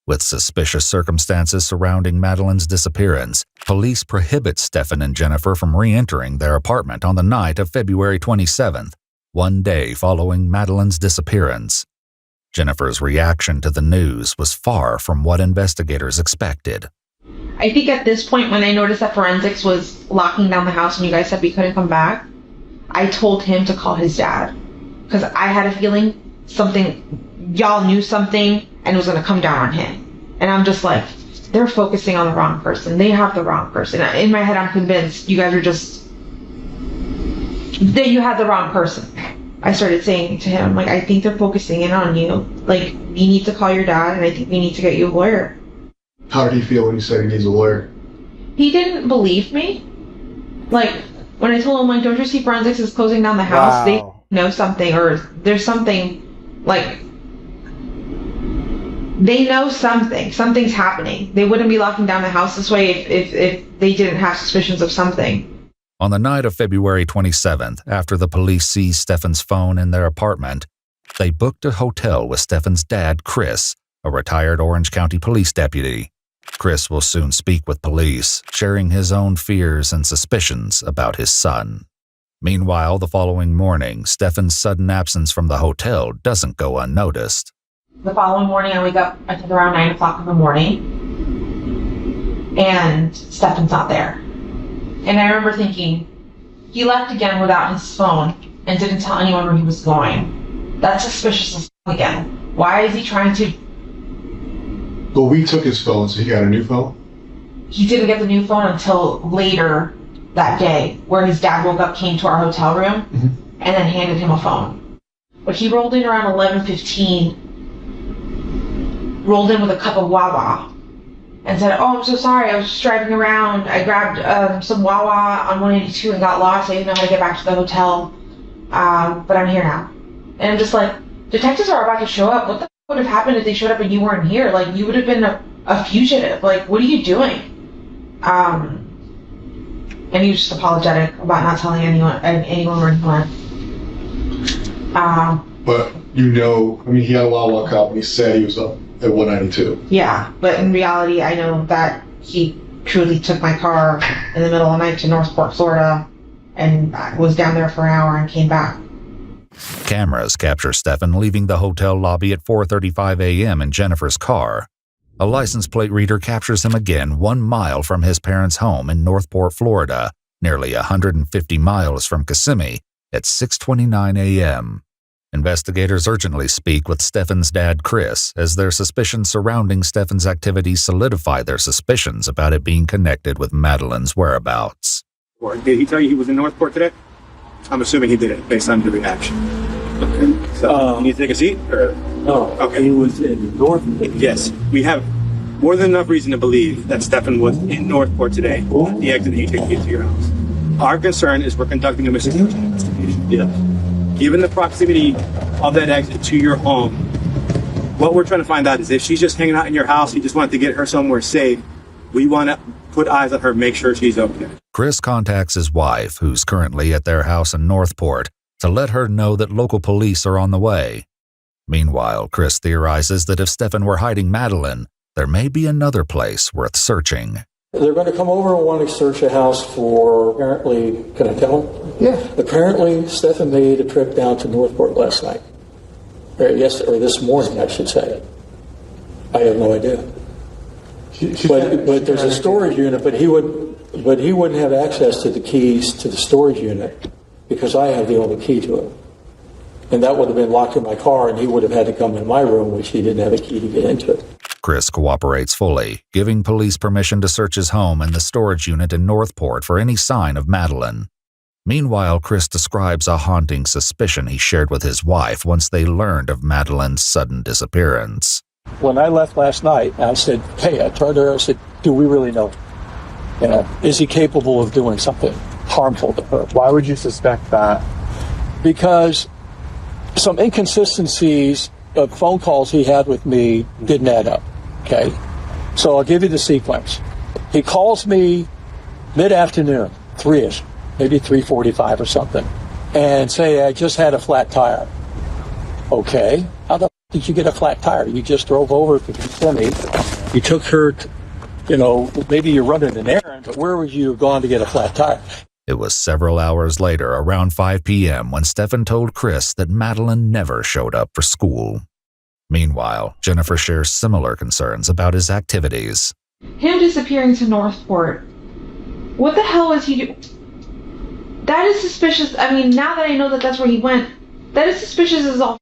With suspicious circumstances surrounding Madeline's disappearance, police prohibit Stephan and Jennifer from re-entering their apartment on the night of February 27th, 1 day following Madeline's disappearance. Jennifer's reaction to the news was far from what investigators expected. I think at this point, when I noticed that forensics was locking down the house and you guys said we couldn't come back, I told him to call his dad. Because I had a feeling y'all knew something and it was going to come down on him. And I'm just like, they're focusing on the wrong person. They have the wrong person. In my head, I'm convinced you guys are that you had the wrong person. I started saying to him, like, I think they're focusing in on you. Like, you need to call your dad and I think we need to get you a lawyer. How did he feel when you said he needs a lawyer? He didn't believe me. Like, when I told him, like, don't you see forensics is closing down the house? Wow. They know something, or there's something, like, they know something's happening. They wouldn't be locking down the house this way if they didn't have suspicions of something. On the night of February 27th, after the police seized Stephan's phone in their apartment, they booked a hotel with Stephan's dad, Chris, a retired Orange County police deputy. Chris will soon speak with police, sharing his own fears and suspicions about his son. Meanwhile, the following morning, Stephan's sudden absence from the hotel doesn't go unnoticed. The following morning, I wake up, I think around 9 o'clock in the morning, and Stephan's not there. And I remember thinking, he left again without his phone and didn't tell anyone where he was going. That's suspicious as again. Why is he trying to... Well, we took his phone, so he got a new phone? He didn't get the new phone until later that day, where his dad woke up, came to our hotel room, and then handed him a phone. But he rolled in around 11:15, rolled in with a cup of Wawa, and said, "Oh, I'm so sorry, I was just driving around. I grabbed some Wawa on 182 and got lost. I didn't know how to get back to the hotel, but I'm here now." And I'm just like, detectives are about to show up. What the would have happened if they showed up and you weren't here? Like, you would have been a fugitive. Like, what are you doing? And he was just apologetic about not telling anyone where he went. But he had a Wawa cup and he said he was up at 192. Yeah, but in reality, I know that he truly took my car in the middle of the night to Northport, Florida, and was down there for an hour and came back. Cameras capture Stephan leaving the hotel lobby at 4:35 a.m. in Jennifer's car. A license plate reader captures him again 1 mile from his parents' home in Northport, Florida, nearly 150 miles from Kissimmee, at 6:29 a.m. Investigators urgently speak with Stephan's dad, Chris, as their suspicions surrounding Stephan's activities solidify their suspicions about it being connected with Madeleine's whereabouts. Did he tell you he was in Northport today? I'm assuming he did it based on your reaction. Okay. So, can you take a seat? Or? No. Okay. He was in Northport. Yes. We have more than enough reason to believe that Stephan was in Northport today, at the exit that you take to your house. Our concern is we're conducting a missing person investigation. Yeah. Given the proximity of that exit to your home, what we're trying to find out is if she's just hanging out in your house, you just wanted to get her somewhere safe, we want to put eyes on her, make sure she's okay. Chris contacts his wife, who's currently at their house in Northport, to let her know that local police are on the way. Meanwhile, Chris theorizes that if Stephan were hiding Madeleine, there may be another place worth searching. They're going to come over and want to search a house for, apparently, can I tell them? Yeah. Apparently, Stephan made a trip down to Northport last night. Or this morning, I should say. I have no idea. But there's a storage unit, but he wouldn't have access to the keys to the storage unit because I have the only key to it. And that would have been locked in my car, and he would have had to come in my room, which he didn't have a key to get into it. Chris cooperates fully, giving police permission to search his home and the storage unit in Northport for any sign of Madeleine. Meanwhile, Chris describes a haunting suspicion he shared with his wife once they learned of Madeleine's sudden disappearance. When I left last night, I said, hey, I turned to her, I said, do we really know? Is he capable of doing something harmful to her? Why would you suspect that? Because some inconsistencies of phone calls he had with me didn't add up, okay? So I'll give you the sequence. He calls me mid-afternoon, 3-ish, maybe 3:45 or something, and say, I just had a flat tire. Okay, how the did you get a flat tire? You just drove over to Kissimmee. You took her, maybe you're running an errand, but where would you have gone to get a flat tire? It was several hours later, around 5 p.m., when Stephan told Chris that Madeleine never showed up for school. Meanwhile, Jennifer shares similar concerns about his activities. Him disappearing to Northport. What the hell was he doing? That is suspicious. I mean, now that I know that that's where he went, that is suspicious as all.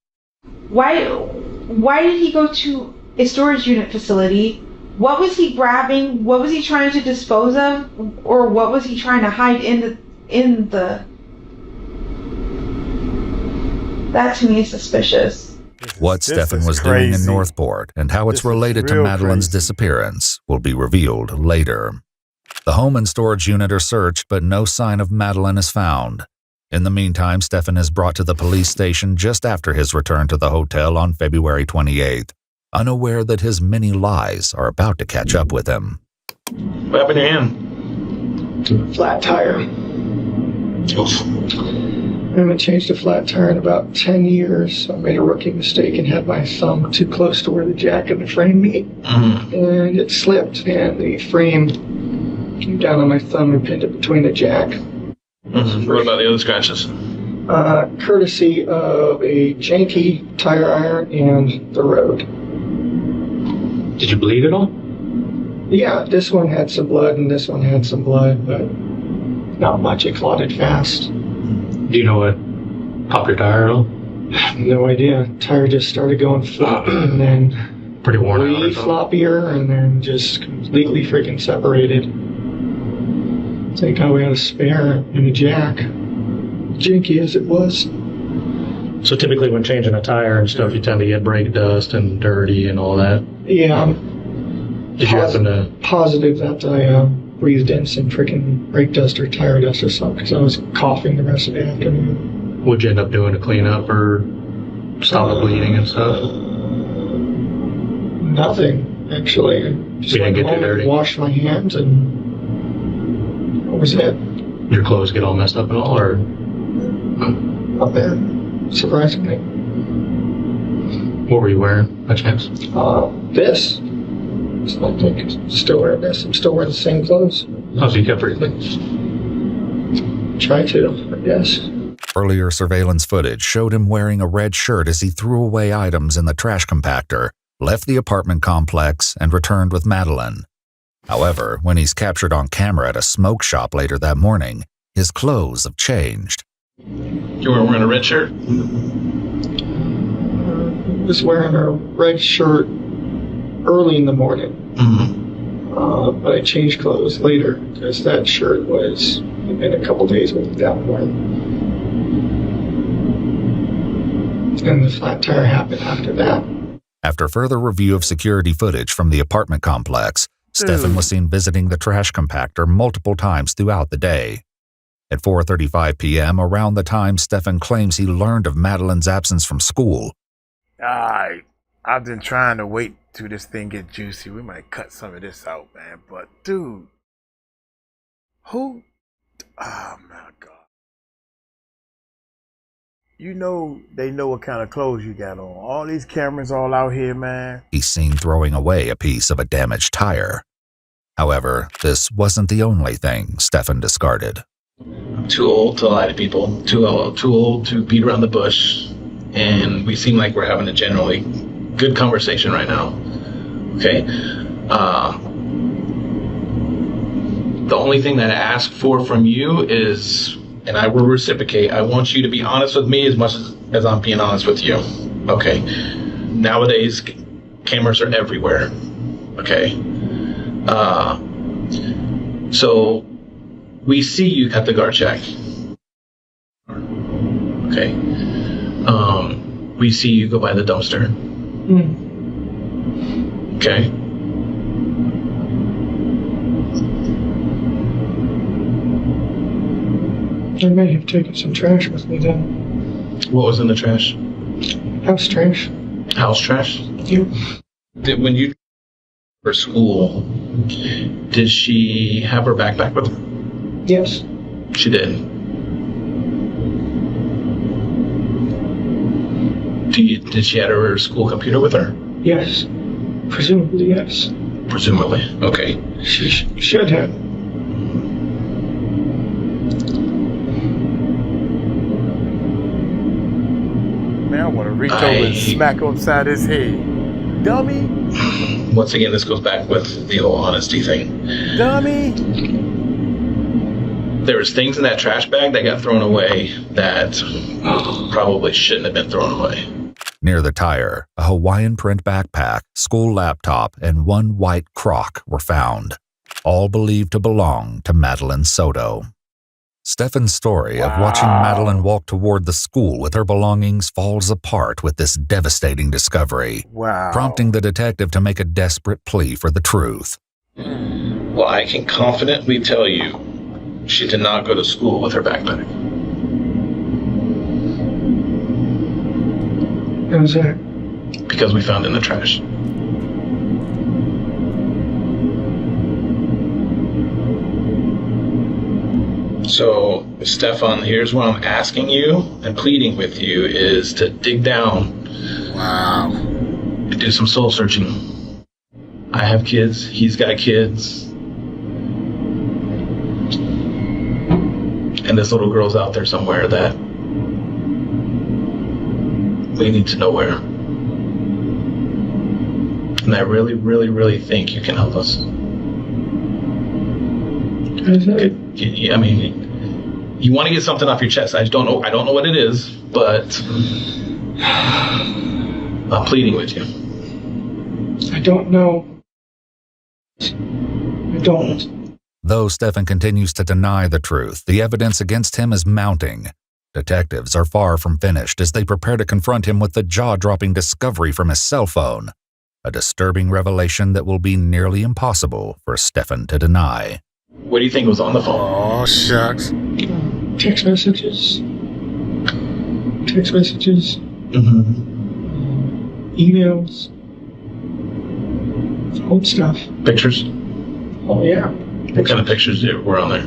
Why did he go to a storage unit facility? What was he grabbing? What was he trying to dispose of? Or what was he trying to hide in the... That to me is suspicious. What Stephan was doing in Northport and how it's related to Madeleine's disappearance will be revealed later. The home and storage unit are searched, but no sign of Madeleine is found. In the meantime, Stephan is brought to the police station just after his return to the hotel on February 28th, unaware that his many lies are about to catch up with him. What happened to him? Flat tire. I haven't changed a flat tire in about 10 years, so I made a rookie mistake and had my thumb too close to where the jack and the frame meet. And it slipped, and the frame came down on my thumb and pinned it between the jack. What about the other scratches? Courtesy of a janky tire iron and the road. Did you bleed at all? Yeah, this one had some blood and this one had some blood, but not much. It clotted fast. Do you know what popped your tire at all? No idea. Tire just started going floppy and then pretty worn out way floppier and then just completely freaking separated. Thank God we had a spare and a jack. Janky as it was. So typically when changing a tire and stuff, you tend to get brake dust and dirty and all that? Yeah. Did you happen to... Positive that I breathed in some freaking brake dust or tire dust or something because I was coughing the rest of the afternoon. What'd you end up doing to clean up or stop the bleeding and stuff? Nothing, actually. I just went home and washed my hands and that was it. Your clothes get all messed up and all, or? Not bad, surprisingly. What were you wearing, by chance? This. I think I'm still wearing this. I'm still wearing the same clothes. Oh, so you kept everything? Try to, I guess. Earlier surveillance footage showed him wearing a red shirt as he threw away items in the trash compactor, left the apartment complex, and returned with Madeline. However, when he's captured on camera at a smoke shop later that morning, his clothes have changed. You weren't wearing a red shirt? I was wearing a red shirt early in the morning. But I changed clothes later because that shirt was in a couple days without one. And the flat tire happened after that. After further review of security footage from the apartment complex, Stephan was seen visiting the trash compactor multiple times throughout the day. At 4:35 p.m., around the time Stephan claims he learned of Madeline's absence from school. I've been trying to wait till this thing get juicy. We might cut some of this out, man. But, dude, who? Oh, my God. You know they know what kind of clothes you got on. All these cameras all out here, man. He's seen throwing away a piece of a damaged tire. However, this wasn't the only thing Stephan discarded. I'm too old to lie to people. Too old to beat around the bush. And we seem like we're having a generally good conversation right now. Okay? The only thing that I ask for from you is, and I will reciprocate, I want you to be honest with me as much as I'm being honest with you. Okay? Nowadays, cameras are everywhere. Okay? So, we see you at the guard check. Okay? We see you go by the dumpster. Okay? I may have taken some trash with me then. What was in the trash? House trash. House trash? Yep. When you for school, did she have her backpack with her? Yes. She did. Did she have her school computer with her? Yes. Presumably, yes. Presumably. Okay. She should have. Man, I want to reach over and smack upside his head. Dummy! Once again, this goes back with the whole honesty thing. Dummy! There was things in that trash bag that got thrown away that probably shouldn't have been thrown away. Near the tire, a Hawaiian print backpack, school laptop, and one white crock were found, all believed to belong to Madeline Soto. Stephan's story of watching Madeline walk toward the school with her belongings falls apart with this devastating discovery, prompting the detective to make a desperate plea for the truth. Well, I can confidently tell you, she did not go to school with her backpack. How's that? Because we found it in the trash. So, Stephan, here's what I'm asking you and pleading with you is to dig down. Wow. And do some soul searching. I have kids. He's got kids. And this little girl's out there somewhere that leading to nowhere. And I really, really, really think you can help us. I mean, you want to get something off your chest. I don't know what it is, but I'm pleading with you. I don't know. I don't. Though Stephan continues to deny the truth, the evidence against him is mounting. Detectives are far from finished as they prepare to confront him with the jaw-dropping discovery from his cell phone, a disturbing revelation that will be nearly impossible for Stephan to deny. What do you think was on the phone? Oh, shucks. Text messages. Emails. Old stuff. Pictures? Oh, yeah. What kind of pictures were on there?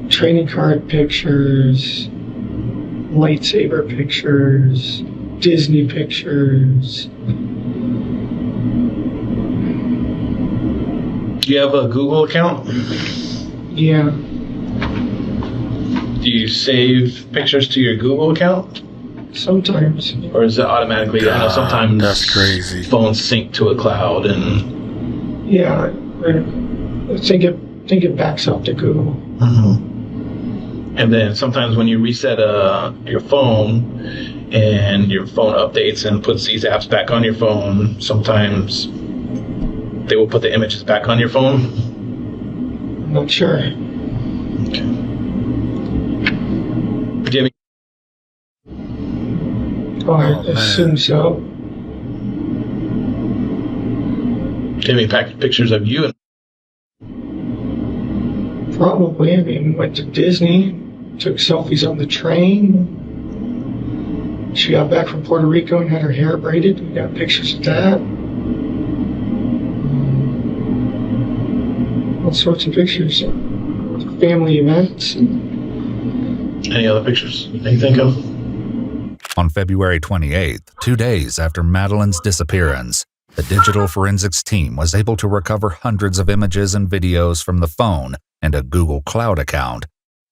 Training card pictures. Lightsaber pictures. Disney pictures. Do you have a Google account? Yeah. Do you save pictures to your Google account? Sometimes. Or is it automatically? I know sometimes that's crazy. Phones sync to a cloud and. Yeah, I think it backs up to Google. Mm-hmm. And then sometimes when you reset your phone and your phone updates and puts these apps back on your phone, sometimes they will put the images back on your phone. I'm not sure. Okay. Do you have I assume so. Do you have any pictures of you? Probably. I mean, we went to Disney, took selfies on the train. She got back from Puerto Rico and had her hair braided. We got pictures of that. All sorts of pictures. Family events. Any other pictures you think of? On February 28th, 2 days after Madeline's disappearance, the digital forensics team was able to recover hundreds of images and videos from the phone and a Google Cloud account.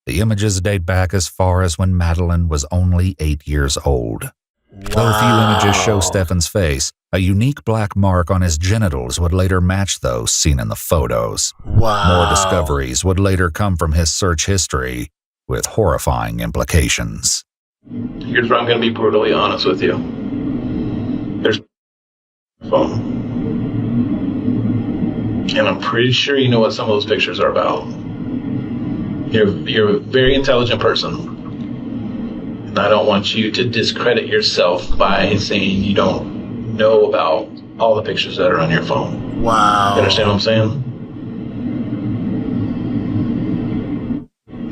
The images date back as far as when Madeline was only 8 years old. Wow. Though few images show Stephan's face, a unique black mark on his genitals would later match those seen in the photos. Wow. More discoveries would later come from his search history, with horrifying implications. Here's where I'm going to be brutally honest with you. There's a phone. And I'm pretty sure you know what some of those pictures are about. You're a very intelligent person. And I don't want you to discredit yourself by saying you don't know about all the pictures that are on your phone. Wow. You understand what I'm saying?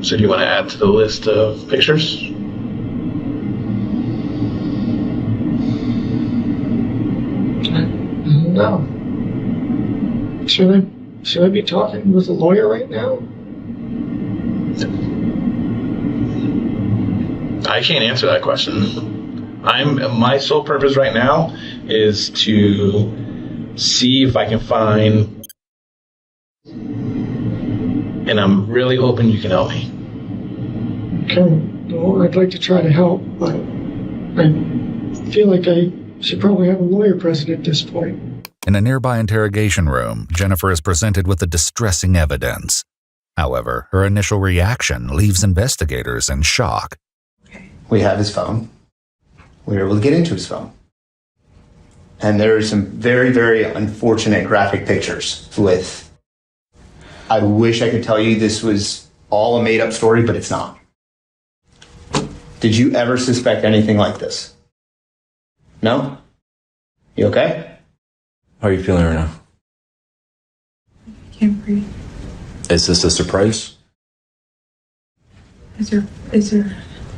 So do you want to add to the list of pictures? No. Should I be talking with a lawyer right now? I can't answer that question. My sole purpose right now is to see if I can find, and I'm really hoping you can help me. Okay. Well, I'd like to try to help, but I feel like I should probably have a lawyer present at this point. In a nearby interrogation room, Jennifer is presented with the distressing evidence. However, her initial reaction leaves investigators in shock. We have his phone. We were able to get into his phone. And there are some very, very unfortunate graphic pictures with... I wish I could tell you this was all a made-up story, but it's not. Did you ever suspect anything like this? No? You okay? How are you feeling right now? I can't breathe. Is this a surprise? Is there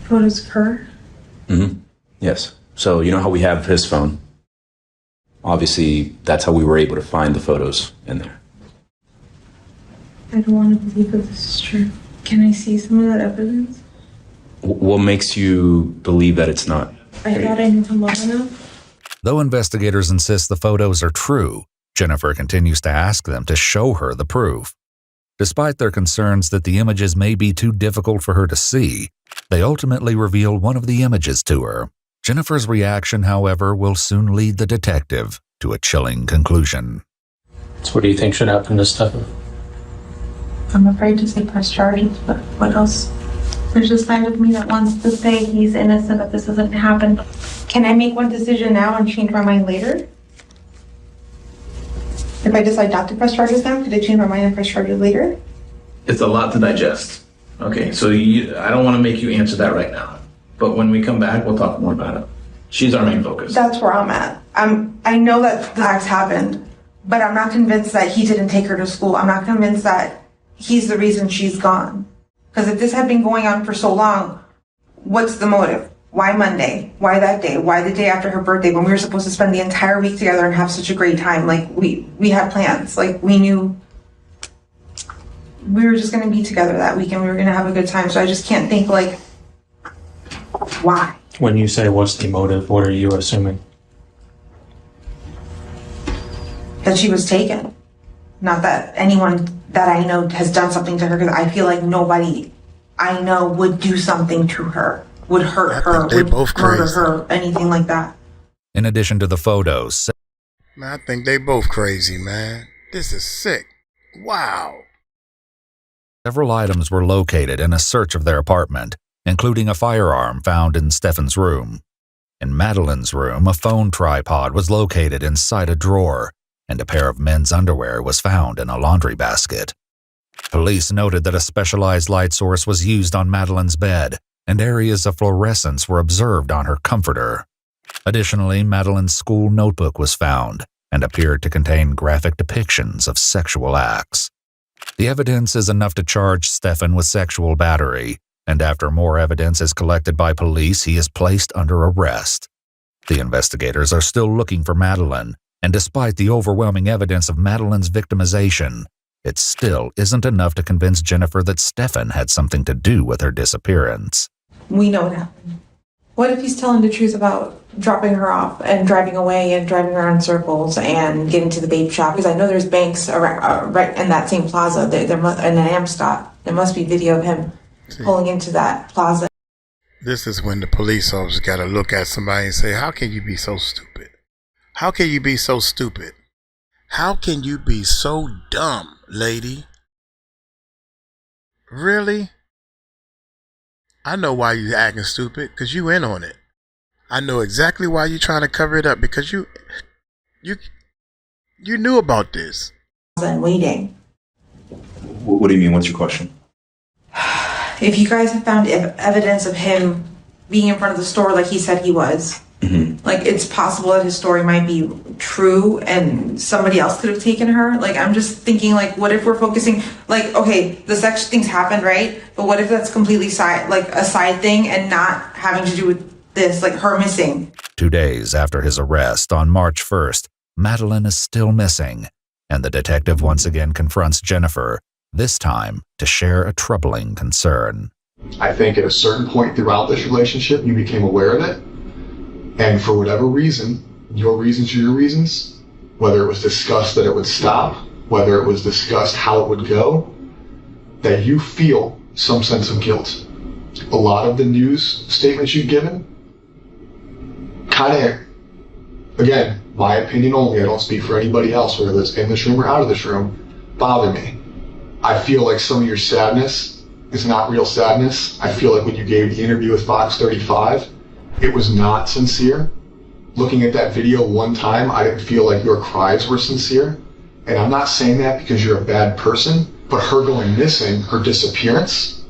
photos of her? Mm-hmm. Yes. So you know how we have his phone? Obviously, that's how we were able to find the photos in there. I don't want to believe that this is true. Can I see some of that evidence? What makes you believe that it's not? I thought I knew him long enough. Though investigators insist the photos are true, Jennifer continues to ask them to show her the proof. Despite their concerns that the images may be too difficult for her to see, they ultimately reveal one of the images to her. Jennifer's reaction, however, will soon lead the detective to a chilling conclusion. So what do you think should happen to Stephan? I'm afraid to say press charges, but what else? There's a side of me that wants to say he's innocent, that this doesn't happen. Can I make one decision now and change my mind later? If I decide not to press charges now, could I change my mind and press charges later? It's a lot to digest. Okay, so I don't want to make you answer that right now. But when we come back, we'll talk more about it. She's our main focus. That's where I'm at. I know that the acts happened, but I'm not convinced that he didn't take her to school. I'm not convinced that he's the reason she's gone. Because if this had been going on for so long, what's the motive? Why Monday? Why that day? Why the day after her birthday when we were supposed to spend the entire week together and have such a great time? Like, we had plans. Like, we knew we were just going to be together that week and we were going to have a good time. So I just can't think, like, why? When you say what's the motive, what are you assuming? That she was taken. Not that anyone that I know has done something to her, because I feel like nobody I know would do something to her, would hurt her, would murder her, anything like that. In addition to the photos, Man, I think they both crazy, man. This is sick. Wow. several items were located in a search of their apartment, including a firearm found in Stephan's room. In Madeline's room, a phone tripod was located inside a drawer, and a pair of men's underwear was found in a laundry basket. Police noted that a specialized light source was used on Madeline's bed, and areas of fluorescence were observed on her comforter. Additionally, Madeline's school notebook was found and appeared to contain graphic depictions of sexual acts. The evidence is enough to charge Stephan with sexual battery, and after more evidence is collected by police, he is placed under arrest. The investigators are still looking for Madeline, and despite the overwhelming evidence of Madeline's victimization, it still isn't enough to convince Jennifer that Stephan had something to do with her disappearance. We know what happened. What if he's telling the truth about dropping her off and driving away and driving around in circles and getting to the vape shop? Because I know there's banks around, right in that same plaza. There must, in an Amstop. There must be video of him pulling into that plaza. This is when the police officer got to look at somebody and say, how can you be so stupid? How can you be so stupid? How can you be so dumb, lady? Really? I know why you acting stupid, because you in on it. I know exactly why you trying to cover it up, because you knew about this. And waiting. What do you mean? What's your question? If you guys have found evidence of him being in front of the store like he said he was, like it's possible that his story might be true and somebody else could have taken her. Like, I'm just thinking, like, what if we're focusing, like, okay, the sex things happened, right? But what if that's completely a side thing and not having to do with this, like her missing? 2 days after his arrest on March 1st, Madeline is still missing, and the detective once again confronts Jennifer, this time to share a troubling concern. I think at a certain point throughout this relationship, you became aware of it. And for whatever reason, your reasons are your reasons, whether it was discussed that it would stop, whether it was discussed how it would go, that you feel some sense of guilt. A lot of the news statements you've given kind of, again, my opinion only, I don't speak for anybody else, whether it's in this room or out of this room, bother me. I feel like some of your sadness is not real sadness. I feel like when you gave the interview with Fox 35, it was not sincere. Looking at that video one time, I didn't feel like your cries were sincere. And I'm not saying that because you're a bad person, but her going missing, her disappearance,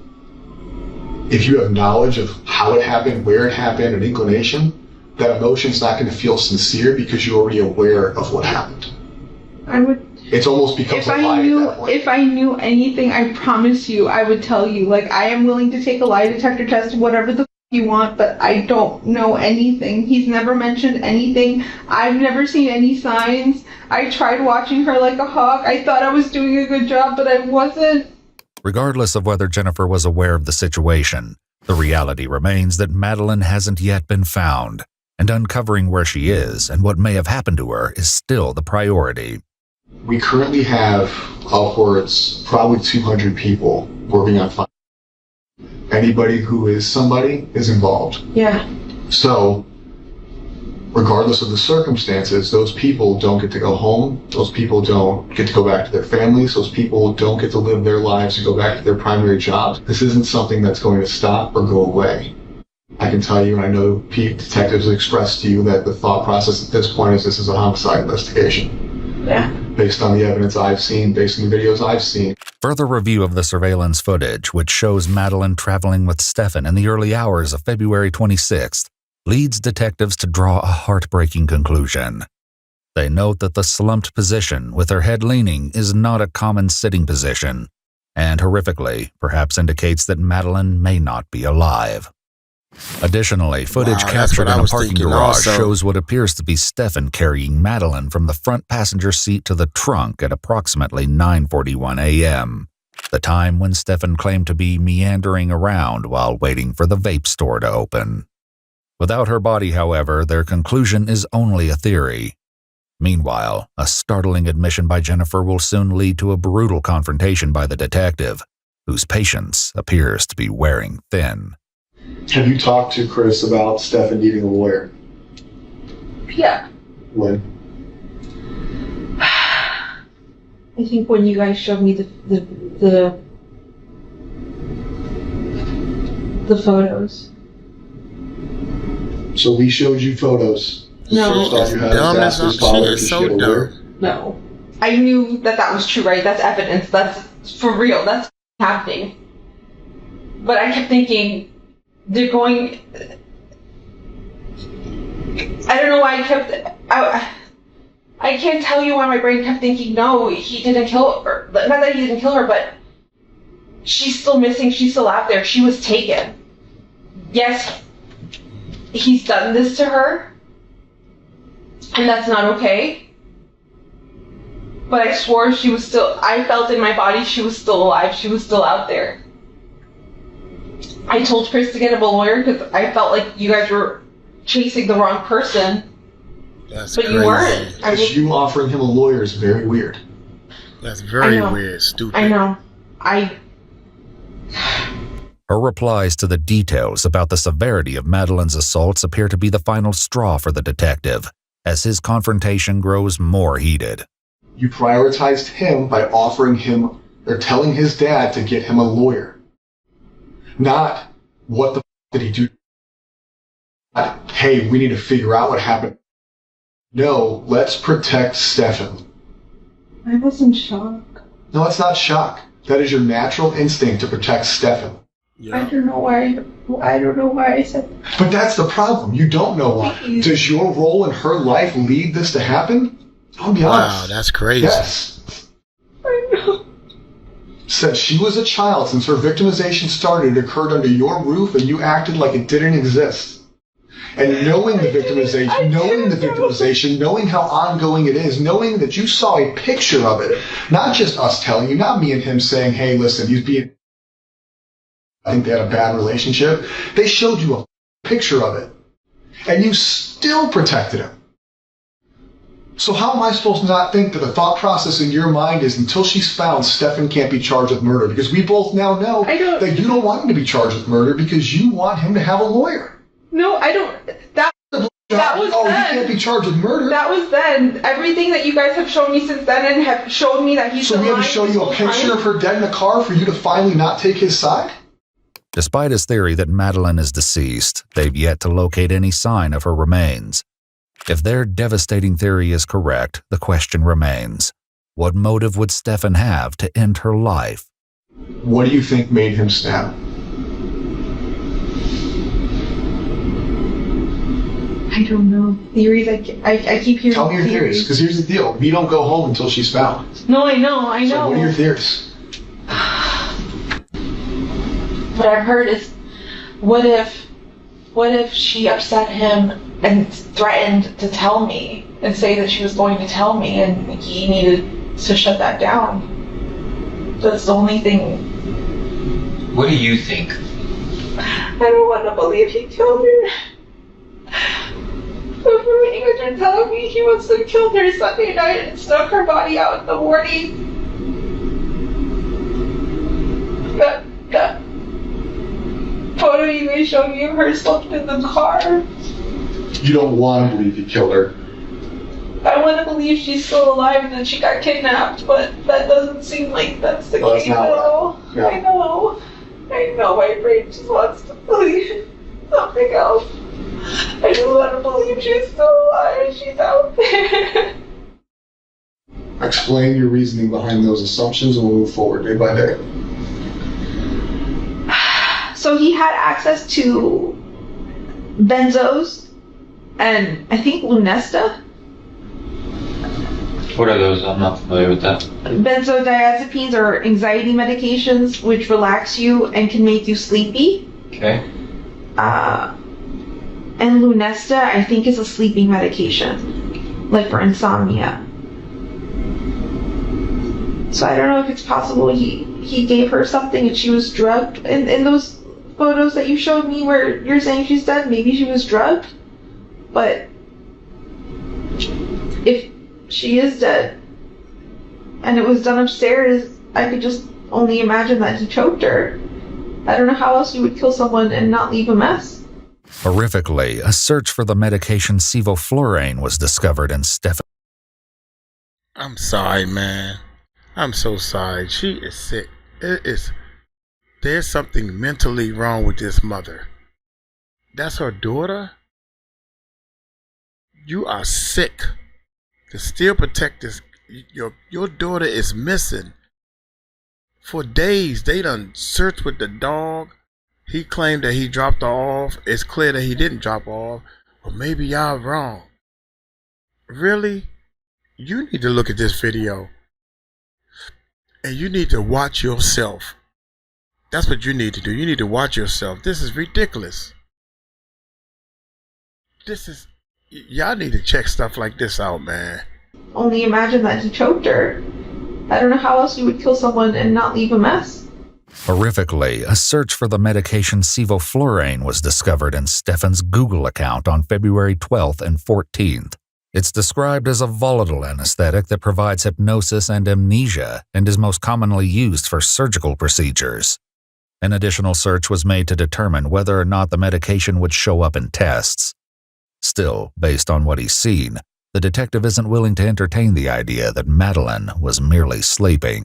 if you have knowledge of how it happened, where it happened, an inclination, that emotion's not going to feel sincere because you're already aware of what happened. I would. It's almost becomes a lie at that point. If I knew anything, I promise you, I would tell you. Like, I am willing to take a lie detector test, whatever the you want, but I don't know anything. He's never mentioned anything. I've never seen any signs. I tried watching her like a hawk. I thought I was doing a good job, but I wasn't. Regardless of whether Jennifer was aware of the situation, the reality remains that Madeline hasn't yet been found, and uncovering where she is and what may have happened to her is still the priority. We currently have upwards, probably 200 people working on finding. Anybody who is somebody is involved. Yeah. So, regardless of the circumstances, those people don't get to go home. Those people don't get to go back to their families. Those people don't get to live their lives and go back to their primary jobs. This isn't something that's going to stop or go away. I can tell you, and I know detectives expressed to you that the thought process at this point is this is a homicide investigation. Yeah. Based on the evidence I've seen, based on the videos I've seen. Further review of the surveillance footage, which shows Madeline traveling with Stephan in the early hours of February 26th, leads detectives to draw a heartbreaking conclusion. They note that the slumped position, with her head leaning, is not a common sitting position, and horrifically, perhaps indicates that Madeline may not be alive. Additionally, footage captured in a parking garage shows what appears to be Stephan carrying Madeline from the front passenger seat to the trunk at approximately 9:41 a.m., the time when Stephan claimed to be meandering around while waiting for the vape store to open. Without her body, however, their conclusion is only a theory. Meanwhile, a startling admission by Jennifer will soon lead to a brutal confrontation by the detective, whose patience appears to be wearing thin. Have you talked to Chris about Stephan needing a lawyer? Yeah. When? I think when you guys showed me the photos. So we showed you photos. No. So dumb. No. I knew that was true, right? That's evidence. That's for real. That's happening. But I kept thinking, they're going... I don't know why I can't tell you why my brain kept thinking, no, he didn't kill her. Not that he didn't kill her, but she's still missing. She's still out there. She was taken. Yes, he's done this to her, and that's not okay. But I swore I felt in my body she was still alive. She was still out there. I told Chris to get him a lawyer because I felt like you guys were chasing the wrong person. That's but crazy. You weren't. Because you offering him a lawyer is very weird. That's very weird. Stupid. I know. Her replies to the details about the severity of Madeline's assaults appear to be the final straw for the detective, as his confrontation grows more heated. You prioritized him by offering him or telling his dad to get him a lawyer. Not, what the f*** did he do? Not, hey, we need to figure out what happened. No, let's protect Stephan. I was in shock. No, that's not shock. That is your natural instinct to protect Stephan. Yeah. I don't know why I said that. But that's the problem. You don't know why. Does your role in her life lead this to happen? I'll be honest. Wow, that's crazy. Yes. I know. Since she was a child, since her victimization started, it occurred under your roof and you acted like it didn't exist. And knowing the victimization, knowing how ongoing it is, knowing that you saw a picture of it, not just us telling you, not me and him saying, hey, listen, he's being... I think they had a bad relationship. They showed you a picture of it. And you still protected him. So how am I supposed to not think that the thought process in your mind is until she's found, Stephan can't be charged with murder? Because we both now know that you don't want him to be charged with murder because you want him to have a lawyer. No, I don't. That was then. He can't be charged with murder. That was then. Everything that you guys have shown me since then and have shown me that he's So we had to show you a picture of her dead in a car for you to finally not take his side? Despite his theory that Madeline is deceased, they've yet to locate any sign of her remains. If their devastating theory is correct, the question remains, what motive would Stephan have to end her life? What do you think made him stab? I don't know. Theories, I keep hearing. Tell me your theories, because here's the deal. We don't go home until she's found. No, I know. So what are your theories? What I've heard is, what if she upset him and threatened to tell me and say that she was going to tell me and he needed to shut that down? That's the only thing. What do you think? I don't want to believe he killed her. But for me to are telling me he must have killed her Sunday night and snuck her body out in the morning. That photo you guys showed me of her slumped in the car. You don't want to believe he killed her. I want to believe she's still alive and that she got kidnapped, but that doesn't seem like that's the case at all. Yeah. I know, my brain just wants to believe something else. I just want to believe she's still alive and she's out there. Explain your reasoning behind those assumptions and we'll move forward day by day. So he had access to benzos and I think Lunesta. What are those? I'm not familiar with that. Benzodiazepines are anxiety medications which relax you and can make you sleepy. Okay. And Lunesta, I think, is a sleeping medication, like for insomnia. So I don't know if it's possible he gave her something and she was drugged. In those photos that you showed me where you're saying she's dead, maybe she was drugged. But if she is dead and it was done upstairs, I could just only imagine that he choked her. I don't know how else you would kill someone and not leave a mess. Horrifically, a search for the medication sevoflurane was discovered in Stephan. I'm sorry, man. I'm so sorry. She is sick. There's something mentally wrong with this mother. That's her daughter? You are sick. To still protect this, your daughter is missing. For days, they done searched with the dog. He claimed that he dropped her off. It's clear that he didn't drop her off. But maybe y'all wrong. Really? You need to look at this video. And you need to watch yourself. That's what you need to do. You need to watch yourself. This is ridiculous. Y'all need to check stuff like this out, man. Only imagine that he choked her. I don't know how else you would kill someone and not leave a mess. Horrifically, a search for the medication sevoflurane was discovered in Stephan's Google account on February 12th and 14th. It's described as a volatile anesthetic that provides hypnosis and amnesia and is most commonly used for surgical procedures. An additional search was made to determine whether or not the medication would show up in tests. Still, based on what he's seen, the detective isn't willing to entertain the idea that Madeline was merely sleeping.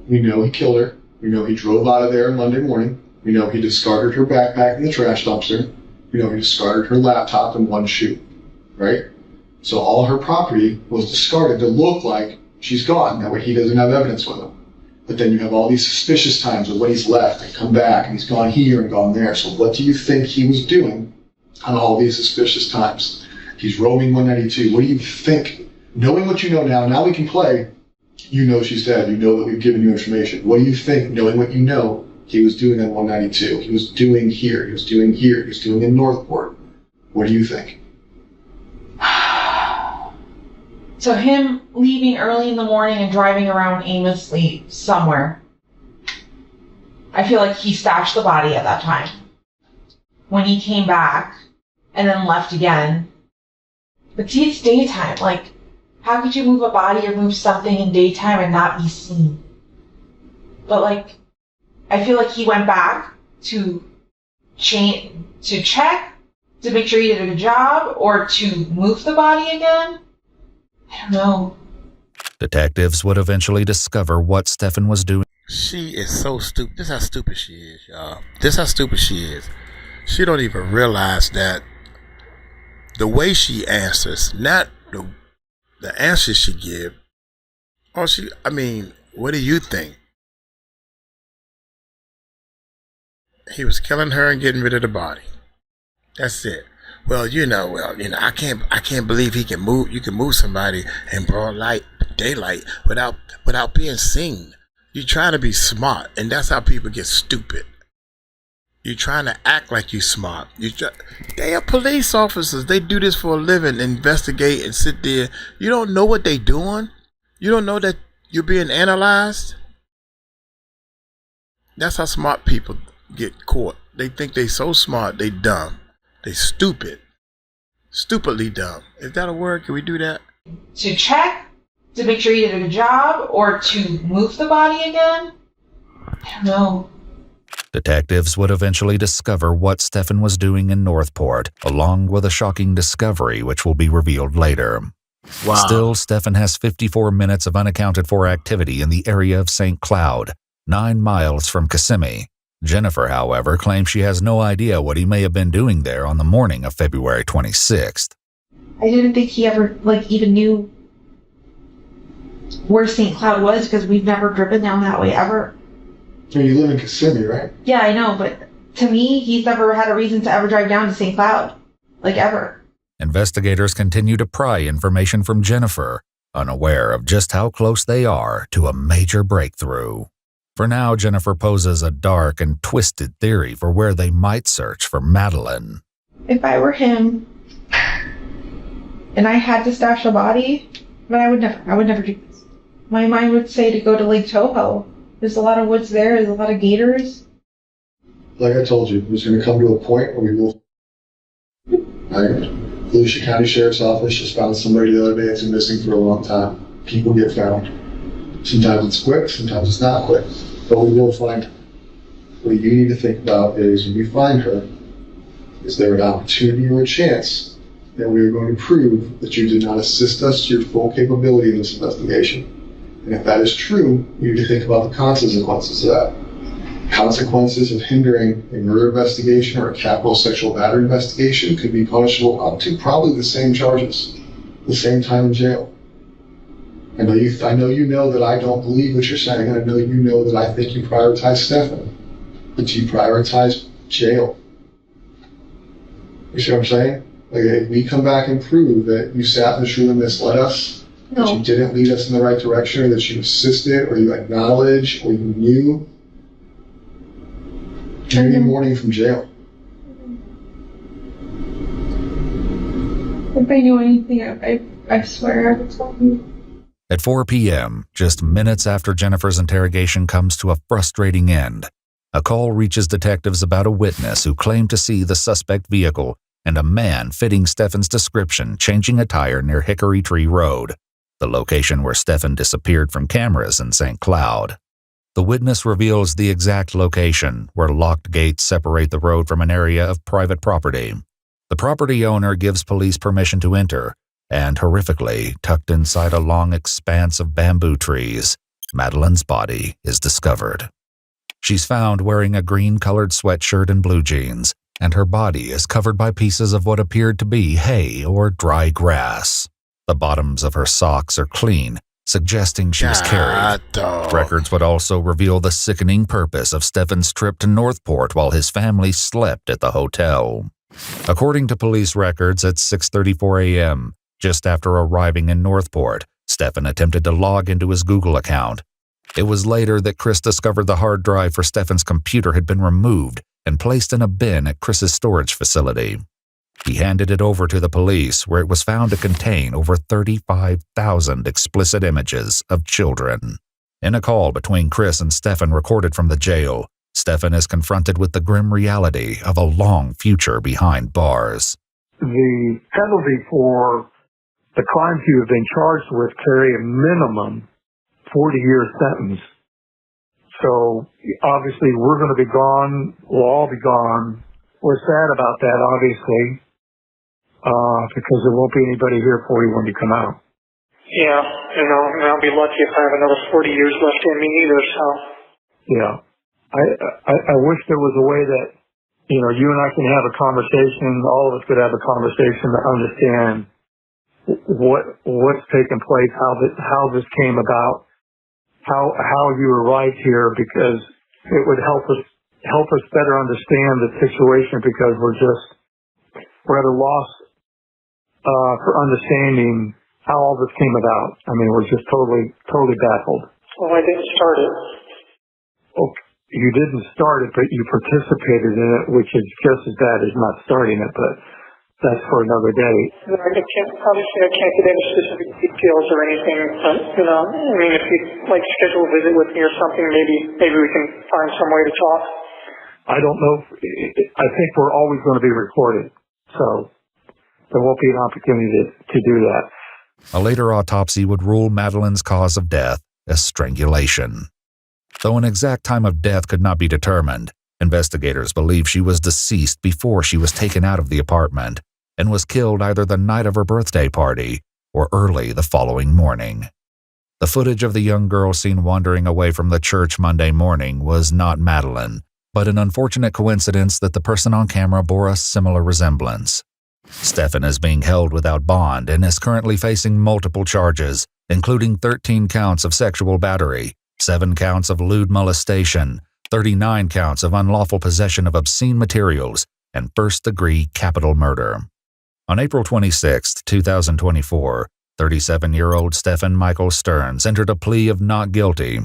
We know he killed her. We know he drove out of there on Monday morning. We know he discarded her backpack in the trash dumpster. We know he discarded her laptop and one shoe, right? So all her property was discarded to look like she's gone. That way he doesn't have evidence with him. But then you have all these suspicious times of when he's left and come back and he's gone here and gone there. So what do you think he was doing on all these suspicious times? He's roaming 192. What do you think? Knowing what you know now we can play. You know she's dead. You know that we've given you information. What do you think, knowing what you know, he was doing on 192? He was doing here. He was doing here. He was doing in Northport. What do you think? So him leaving early in the morning and driving around aimlessly somewhere. I feel like he stashed the body at that time. When he came back and then left again. But see, it's daytime. Like, how could you move a body or move something in daytime and not be seen? But like, I feel like he went back to check to make sure he did a good job or to move the body again. I don't know. Detectives would eventually discover what Stephan was doing. She is so stupid. This is how stupid she is, y'all. This is how stupid she is. She don't even realize that the way she answers, not the answers she give. What do you think? He was killing her and getting rid of the body. That's it. Well, I can't believe he can move. You can move somebody in broad daylight without being seen. You're trying to be smart, and that's how people get stupid. You're trying to act like you're smart. They are police officers. They do this for a living, investigate and sit there. You don't know what they're doing. You don't know that you're being analyzed. That's how smart people get caught. They think they so smart, they dumb. They stupid. Stupidly dumb. Is that a word? Can we do that? To check, to make sure he did a good job, or to move the body again? I don't know. Detectives would eventually discover what Stephan was doing in Northport, along with a shocking discovery which will be revealed later. Wow. Still, Stephan has 54 minutes of unaccounted for activity in the area of St. Cloud, 9 miles from Kissimmee. Jennifer, however, claims she has no idea what he may have been doing there on the morning of February 26th. I didn't think he ever, even knew where St. Cloud was, because we've never driven down that way ever. You live in Kissimmee, right? Yeah, I know, but to me, he's never had a reason to ever drive down to St. Cloud. Ever. Investigators continue to pry information from Jennifer, unaware of just how close they are to a major breakthrough. For now, Jennifer poses a dark and twisted theory for where they might search for Madeline. If I were him, and I had to stash a body, but I would never do this. My mind would say to go to Lake Toho. There's a lot of woods there, there's a lot of gators. Like I told you, there's going to come to a point where we will... Volusia County Sheriff's Office just found somebody the other day that's been missing for a long time. People get found. Sometimes it's quick, sometimes it's not quick. But we will find her. What you need to think about is, when you find her, is there an opportunity or a chance that we are going to prove that you did not assist us to your full capability in this investigation? And if that is true, you need to think about the consequences of that. Consequences of hindering a murder investigation or a capital sexual battery investigation could be punishable up to probably the same charges, the same time in jail. I know you know that I don't believe what you're saying, and I know you know that I think you prioritize Stephan, but you prioritize jail. You see what I'm saying? If we come back and prove that you sat in this room and misled us, that you didn't lead us in the right direction, or that you assisted, or you acknowledged, or you knew, you're getting warning from jail. If I knew anything, I swear I would tell you. At 4 p.m., just minutes after Jennifer's interrogation comes to a frustrating end, a call reaches detectives about a witness who claimed to see the suspect vehicle and a man fitting Stephan's description changing a tire near Hickory Tree Road, the location where Stephan disappeared from cameras in St. Cloud. The witness reveals the exact location, where locked gates separate the road from an area of private property. The property owner gives police permission to enter, and horrifically, tucked inside a long expanse of bamboo trees, Madeline's body is discovered. She's found wearing a green-colored sweatshirt and blue jeans, and her body is covered by pieces of what appeared to be hay or dry grass. The bottoms of her socks are clean, suggesting she was carried. Records would also reveal the sickening purpose of Stephan's trip to Northport while his family slept at the hotel. According to police records, at 6:34 a.m., just after arriving in Northport, Stephan attempted to log into his Google account. It was later that Chris discovered the hard drive for Stephan's computer had been removed and placed in a bin at Chris's storage facility. He handed it over to the police, where it was found to contain over 35,000 explicit images of children. In a call between Chris and Stephan recorded from the jail, Stephan is confronted with the grim reality of a long future behind bars. The penalty for the crimes you have been charged with carry a minimum 40-year sentence. So obviously we're going to be gone. We'll all be gone. We're sad about that, obviously, because there won't be anybody here for you when you come out. Yeah, and I'll be lucky if I have another 40 years left in me either, so. Yeah. I wish there was a way that, you and I can have a conversation, all of us could have a conversation to understand what's taken place, how this came about, how you arrived here, because it would help us better understand the situation, because we're at a loss for understanding how all this came about. I mean, we're just totally baffled. Well, I didn't start it. Okay. You didn't start it, but you participated in it, which is just as bad as not starting it, but that's for another day. I can't get any specific details or anything, but, if you'd like to schedule a visit with me or something, maybe we can find some way to talk. I don't know. I think we're always going to be recorded. So there won't be an opportunity to do that. A later autopsy would rule Madeleine's cause of death as strangulation. Though an exact time of death could not be determined, investigators believe she was deceased before she was taken out of the apartment and was killed either the night of her birthday party or early the following morning. The footage of the young girl seen wandering away from the church Monday morning was not Madeleine, but an unfortunate coincidence that the person on camera bore a similar resemblance. Stephan is being held without bond and is currently facing multiple charges, including 13 counts of sexual battery, 7 counts of lewd molestation, 39 counts of unlawful possession of obscene materials, and first-degree capital murder. On April 26, 2024, 37-year-old Stephan Michael Stearns entered a plea of not guilty.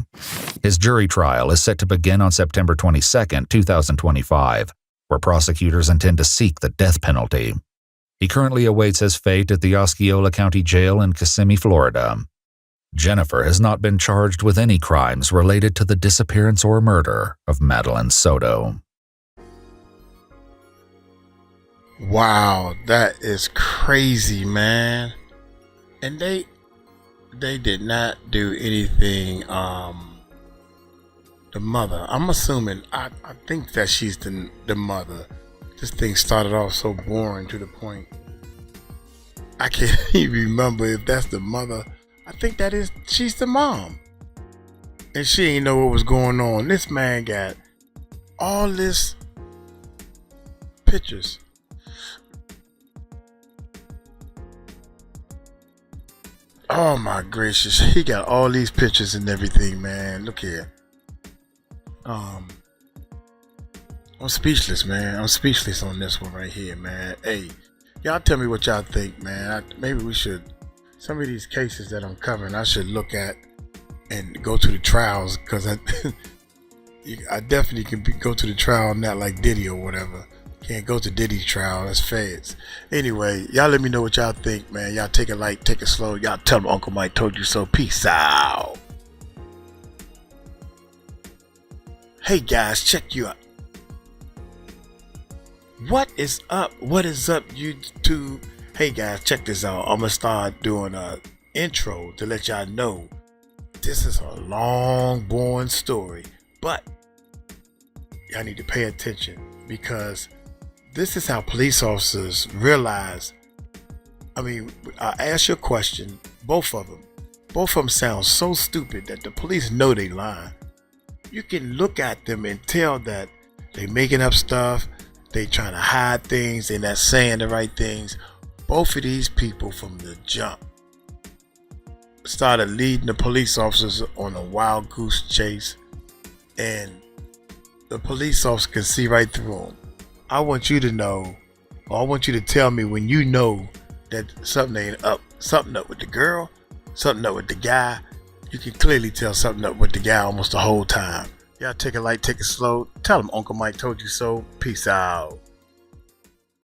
His jury trial is set to begin on September 22, 2025, where prosecutors intend to seek the death penalty. He currently awaits his fate at the Osceola County Jail in Kissimmee, Florida. Jennifer has not been charged with any crimes related to the disappearance or murder of Madeleine Soto. Wow, that is crazy, man. And they did not do anything. The mother, I'm assuming, I think that she's the mother. This thing started off so boring to the point I can't even remember if that's the mother. I think she's the mom. And she ain't know what was going on. This man got all this pictures. Oh my gracious. He got all these pictures and everything, man. Look here. I'm speechless, man. I'm speechless on this one right here, man. Hey, y'all tell me what y'all think, man. Maybe we should, some of these cases that I'm covering, I should look at and go to the trials, because I definitely can go to the trial, not like Diddy or whatever. Can't go to Diddy's trial, that's feds. Anyway, y'all let me know what y'all think, man. Y'all take it light, take it slow. Y'all tell them Uncle Mike told you so. Peace out. Hey guys, check you out. What is up? What is up, YouTube? Hey guys, check this out. I'm gonna start doing a intro to let y'all know this is a long, boring story, but y'all need to pay attention, because this is how police officers realize. I mean, I ask you a question, both of them sound so stupid that the police know they lying. You can look at them and tell that they making up stuff. They trying to hide things. They're not saying the right things. Both of these people from the jump started leading the police officers on a wild goose chase, and the police officer can see right through them. I want you to know, or I want you to tell me when you know that something ain't up. Something up with the girl, something up with the guy. You can clearly tell something up with the guy almost the whole time. Y'all take it light, take it slow. Tell them Uncle Mike told you so. Peace out.